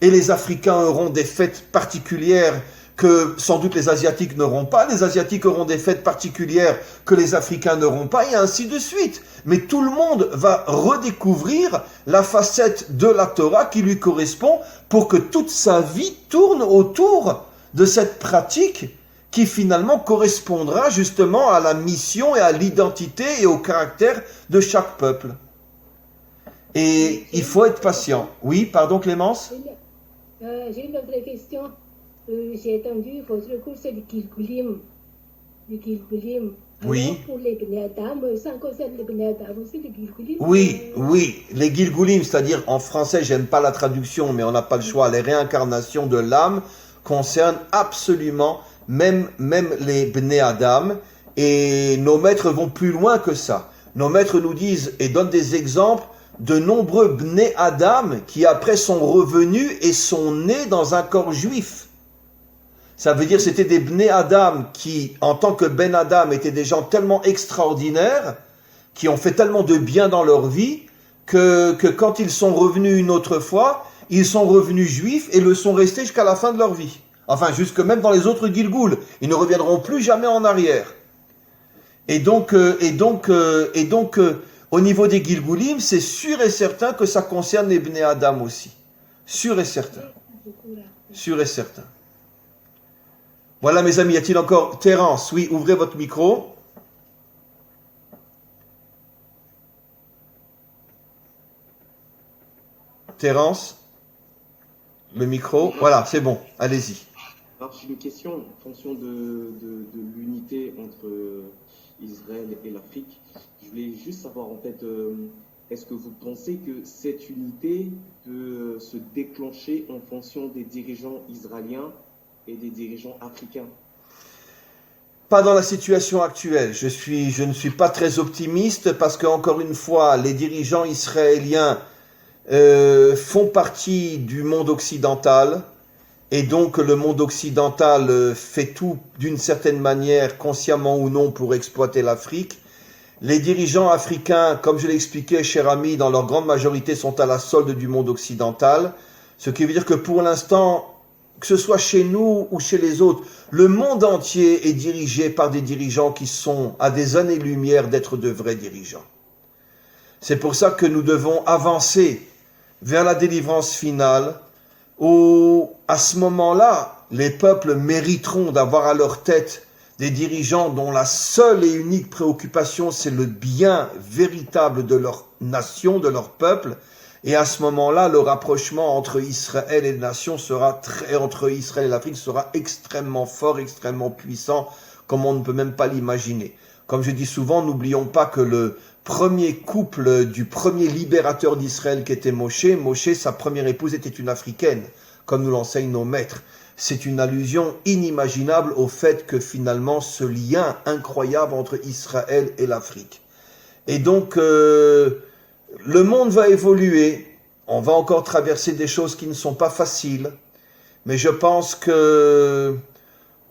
Et les Africains auront des fêtes particulières que sans doute les Asiatiques n'auront pas. Les Asiatiques auront des fêtes particulières que les Africains n'auront pas, et ainsi de suite. Mais tout le monde va redécouvrir la facette de la Torah qui lui correspond pour que toute sa vie tourne autour de cette pratique qui finalement correspondra justement à la mission et à l'identité et au caractère de chaque peuple. Et il faut être patient. Oui, pardon Clémence? J'ai une autre question. J'ai entendu votre cours sur le Gilgulim. Le Gilgulim. Oui. Alors, pour les Bnei Adam, ça concerne les Bnei Adam aussi, le Gilgulim? Oui. Les Gilgulim, c'est-à-dire en français, j'aime pas la traduction, mais on n'a pas le choix, les réincarnations de l'âme concernent absolument même les Bnei Adam, et nos maîtres vont plus loin que ça. Nos maîtres nous disent et donnent des exemples de nombreux Bnei Adam qui après sont revenus et sont nés dans un corps juif. Ça veut dire que c'était des Bnei Adam qui, en tant que Ben Adam, étaient des gens tellement extraordinaires, qui ont fait tellement de bien dans leur vie, que quand ils sont revenus une autre fois, ils sont revenus juifs et le sont restés jusqu'à la fin de leur vie. Enfin, jusque même dans les autres Gilgoul. Ils ne reviendront plus jamais en arrière. Et donc, au niveau des Gilgoulim, c'est sûr et certain que ça concerne les Bnei Adam aussi. Sûr et certain. Sûr et certain. Voilà, mes amis, y a-t-il encore... Terence, oui, ouvrez votre micro. Terence, le micro. Voilà, c'est bon, allez-y. Alors, j'ai une question en fonction de l'unité entre Israël et l'Afrique. Je voulais juste savoir, en fait, est-ce que vous pensez que cette unité peut se déclencher en fonction des dirigeants israéliens et des dirigeants africains? Pas dans la situation actuelle. Je ne suis pas très optimiste parce que, encore une fois, les dirigeants israéliens font partie du monde occidental. Et donc le monde occidental fait tout d'une certaine manière, consciemment ou non, pour exploiter l'Afrique. Les dirigeants africains, comme je l'ai expliqué, cher ami, dans leur grande majorité sont à la solde du monde occidental. Ce qui veut dire que pour l'instant, que ce soit chez nous ou chez les autres, le monde entier est dirigé par des dirigeants qui sont à des années-lumière d'être de vrais dirigeants. C'est pour ça que nous devons avancer vers la délivrance finale, où à ce moment-là, les peuples mériteront d'avoir à leur tête des dirigeants dont la seule et unique préoccupation, c'est le bien véritable de leur nation, de leur peuple. Et à ce moment-là, le rapprochement entre Israël et les nations entre Israël et l'Afrique sera extrêmement fort, extrêmement puissant, comme on ne peut même pas l'imaginer. Comme je dis souvent, n'oublions pas que le premier couple du premier libérateur d'Israël qui était Moshe, sa première épouse était une Africaine, comme nous l'enseignent nos maîtres. C'est une allusion inimaginable au fait que finalement ce lien incroyable entre Israël et l'Afrique. Et donc, le monde va évoluer, on va encore traverser des choses qui ne sont pas faciles, mais je pense que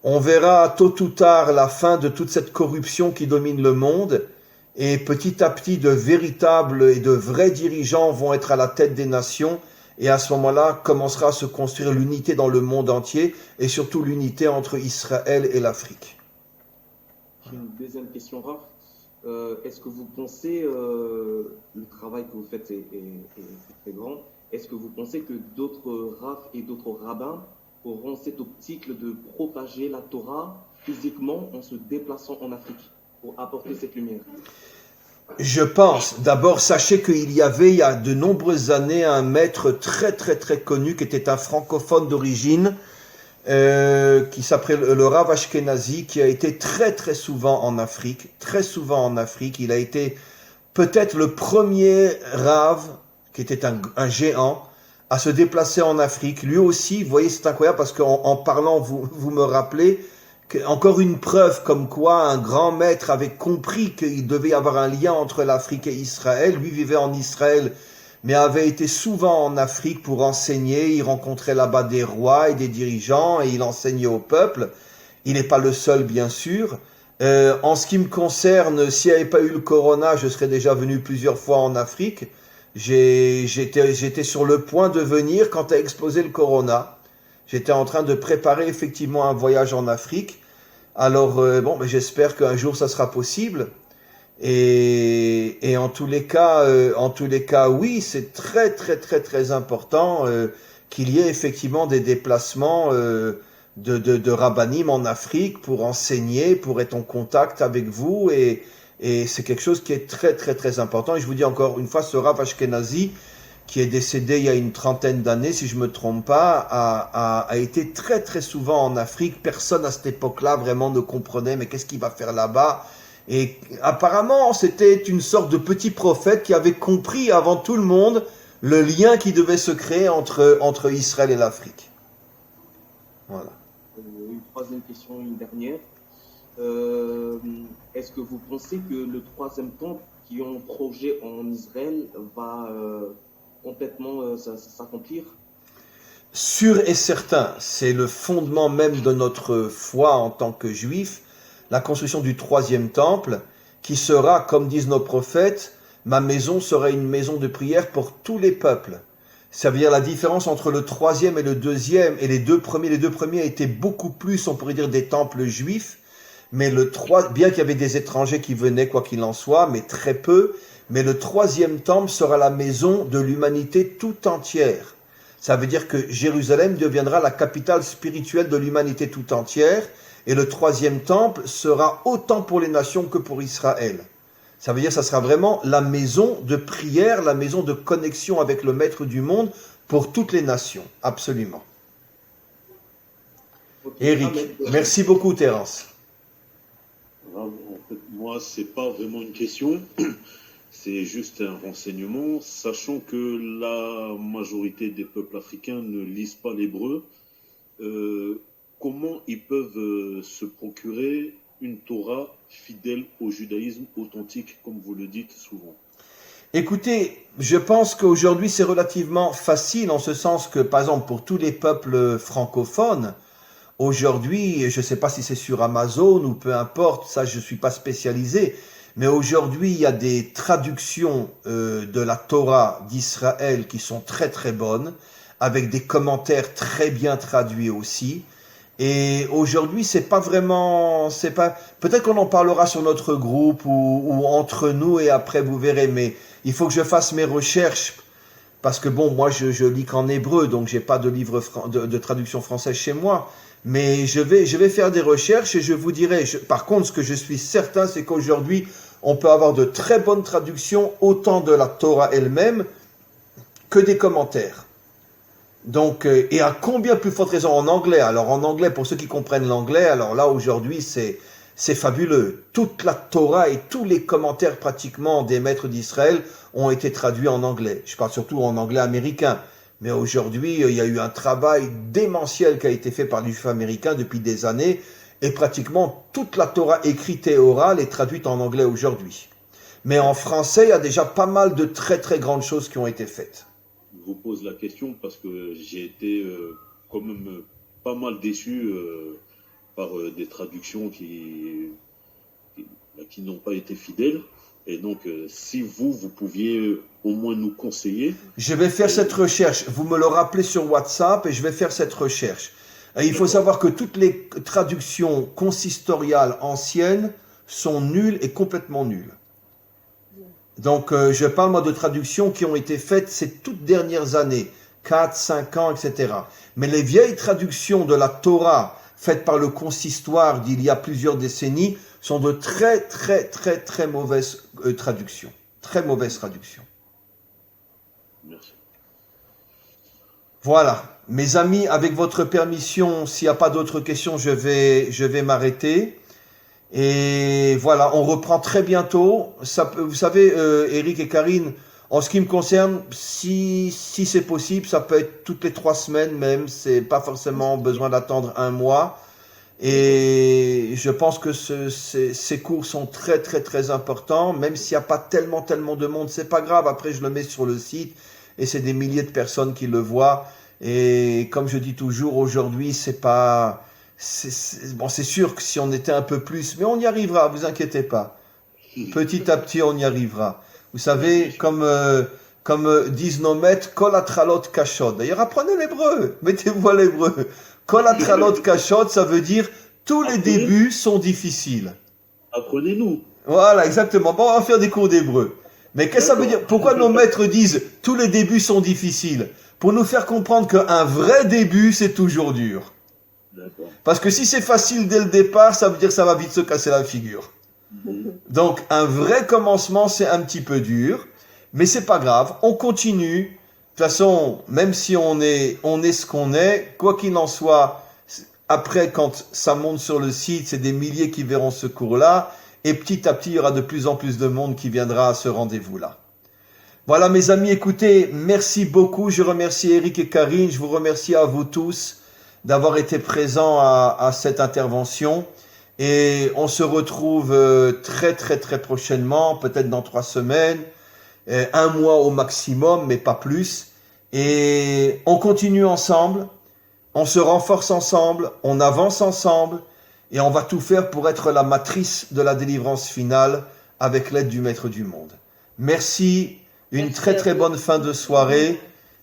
on verra tôt ou tard la fin de toute cette corruption qui domine le monde, et petit à petit de véritables et de vrais dirigeants vont être à la tête des nations, et à ce moment-là commencera à se construire l'unité dans le monde entier, et surtout l'unité entre Israël et l'Afrique. J'ai une deuxième question, Raph. Est-ce que vous pensez, le travail que vous faites est très grand, est-ce que vous pensez que d'autres Raph et d'autres rabbins auront cette optique de propager la Torah physiquement en se déplaçant en Afrique pour apporter cette lumière? Je pense, d'abord, sachez qu'il y avait il y a de nombreuses années un maître très très très connu qui était un francophone d'origine, qui s'appelait le Rav Ashkenazi, qui a été très très souvent en Afrique, très souvent en Afrique. Il a été peut-être le premier Rav, qui était un géant, à se déplacer en Afrique. Lui aussi, vous voyez, c'est incroyable parce qu'en parlant, vous me rappelez, encore une preuve comme quoi un grand maître avait compris qu'il devait y avoir un lien entre l'Afrique et Israël. Lui vivait en Israël, mais avait été souvent en Afrique pour enseigner. Il rencontrait là-bas des rois et des dirigeants et il enseignait au peuple. Il n'est pas le seul, bien sûr. En ce qui me concerne, s'il n'y avait pas eu le corona, je serais déjà venu plusieurs fois en Afrique. J'étais sur le point de venir quand a explosé le corona. J'étais en train de préparer effectivement un voyage en Afrique. Alors, j'espère qu'un jour ça sera possible. Et en tous les cas, oui, c'est très très très très important qu'il y ait effectivement des déplacements de rabbinim en Afrique pour enseigner, pour être en contact avec vous, et c'est quelque chose qui est très très très important. Et je vous dis encore une fois, ce Rav Ashkenazi, qui est décédé il y a une trentaine d'années, si je me trompe pas, a été très très souvent en Afrique. Personne à cette époque-là vraiment ne comprenait, mais qu'est-ce qu'il va faire là-bas? Et apparemment, c'était une sorte de petit prophète qui avait compris avant tout le monde le lien qui devait se créer entre Israël et l'Afrique. Voilà. Une troisième question, une dernière. Est-ce que vous pensez que le troisième temple qui est en projet en Israël va complètement s'accomplir? Sûr et certain, c'est le fondement même de notre foi en tant que juifs, la construction du troisième temple, qui sera, comme disent nos prophètes, ma maison sera une maison de prière pour tous les peuples. Ça veut dire la différence entre le troisième et le deuxième, et les deux premiers étaient beaucoup plus, on pourrait dire, des temples juifs, mais bien qu'il y avait des étrangers qui venaient, quoi qu'il en soit, mais très peu, mais le troisième temple sera la maison de l'humanité tout entière. Ça veut dire que Jérusalem deviendra la capitale spirituelle de l'humanité tout entière, et le troisième temple sera autant pour les nations que pour Israël. Ça veut dire que ça sera vraiment la maison de prière, la maison de connexion avec le Maître du monde pour toutes les nations, absolument. Okay. Eric, merci beaucoup Terence. En fait, moi, c'est pas vraiment une question. C'est juste un renseignement, sachant que la majorité des peuples africains ne lisent pas l'hébreu. Comment ils peuvent se procurer une Torah fidèle au judaïsme authentique, comme vous le dites souvent? Écoutez, je pense qu'aujourd'hui c'est relativement facile, en ce sens que, par exemple, pour tous les peuples francophones, aujourd'hui, je ne sais pas si c'est sur Amazon ou peu importe, ça je ne suis pas spécialisé, mais aujourd'hui, il y a des traductions de la Torah d'Israël qui sont très très bonnes, avec des commentaires très bien traduits aussi. Et aujourd'hui, c'est pas vraiment, peut-être qu'on en parlera sur notre groupe ou entre nous et après vous verrez, mais il faut que je fasse mes recherches parce que bon, moi je lis qu'en hébreu, donc j'ai pas de livre de traduction française chez moi, mais je vais faire des recherches et je vous dirai. Par contre, ce que je suis certain, c'est qu'aujourd'hui, on peut avoir de très bonnes traductions, autant de la Torah elle-même que des commentaires. Donc, et à combien plus forte raison en anglais. Alors en anglais, pour ceux qui comprennent l'anglais, alors là aujourd'hui c'est fabuleux. Toute la Torah et tous les commentaires pratiquement des maîtres d'Israël ont été traduits en anglais. Je parle surtout en anglais américain. Mais aujourd'hui, il y a eu un travail démentiel qui a été fait par les Juifs américains depuis des années. Et pratiquement toute la Torah écrite et orale est traduite en anglais aujourd'hui. Mais en français, il y a déjà pas mal de très très grandes choses qui ont été faites. Je vous pose la question parce que j'ai été quand même pas mal déçu par des traductions qui n'ont pas été fidèles. Et donc, si vous pouviez au moins nous conseiller... Je vais faire cette recherche. Vous me le rappelez sur WhatsApp et je vais faire cette recherche. Et il faut savoir que toutes les traductions consistoriales anciennes sont nulles et complètement nulles. Donc, je parle moi de traductions qui ont été faites ces toutes dernières années, 4, 5 ans, etc. Mais les vieilles traductions de la Torah faites par le consistoire d'il y a plusieurs décennies sont de très, très, très, très mauvaises traductions. Très mauvaises traductions. Merci. Voilà. Mes amis, avec votre permission, s'il n'y a pas d'autres questions, je vais m'arrêter. Et voilà, on reprend très bientôt. Vous savez, Eric et Karine, en ce qui me concerne, si c'est possible, ça peut être toutes les 3 semaines même. C'est pas forcément besoin d'attendre 1 mois. Et je pense que ces cours sont très très très importants. Même s'il n'y a pas tellement de monde, c'est pas grave. Après, je le mets sur le site et c'est des milliers de personnes qui le voient. Et comme je dis toujours, aujourd'hui, c'est sûr que si on était un peu plus, mais on y arrivera, vous inquiétez pas. Petit à petit, on y arrivera. Vous savez, comme disent nos maîtres, kol atralot kashod. D'ailleurs, apprenez l'hébreu, mettez-vous à l'hébreu. Kol atralot kashod, ça veut dire tous les débuts sont difficiles. Apprenez-nous. Voilà, exactement. Bon, on va faire des cours d'hébreu. Mais qu'est-ce que ça veut dire? Pourquoi nos maîtres disent tous les débuts sont difficiles? Pour nous faire comprendre qu'un vrai début, c'est toujours dur. D'accord. Parce que si c'est facile dès le départ, ça veut dire que ça va vite se casser la figure. Donc, un vrai commencement, c'est un petit peu dur, mais c'est pas grave, on continue. De toute façon, même si on est ce qu'on est, quoi qu'il en soit, après, quand ça monte sur le site, c'est des milliers qui verront ce cours-là, et petit à petit, il y aura de plus en plus de monde qui viendra à ce rendez-vous-là. Voilà, mes amis, écoutez, merci beaucoup. Je remercie Eric et Karine. Je vous remercie à vous tous d'avoir été présents à cette intervention. Et on se retrouve très, très, très prochainement, peut-être dans 3 semaines, 1 mois au maximum, mais pas plus. Et on continue ensemble, on se renforce ensemble, on avance ensemble, et on va tout faire pour être la matrice de la délivrance finale avec l'aide du Maître du Monde. Merci. Une très très bonne fin de soirée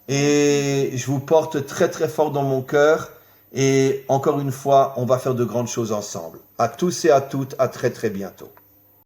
et je vous porte très très fort dans mon cœur et encore une fois, on va faire de grandes choses ensemble. À tous et à toutes, à très très bientôt.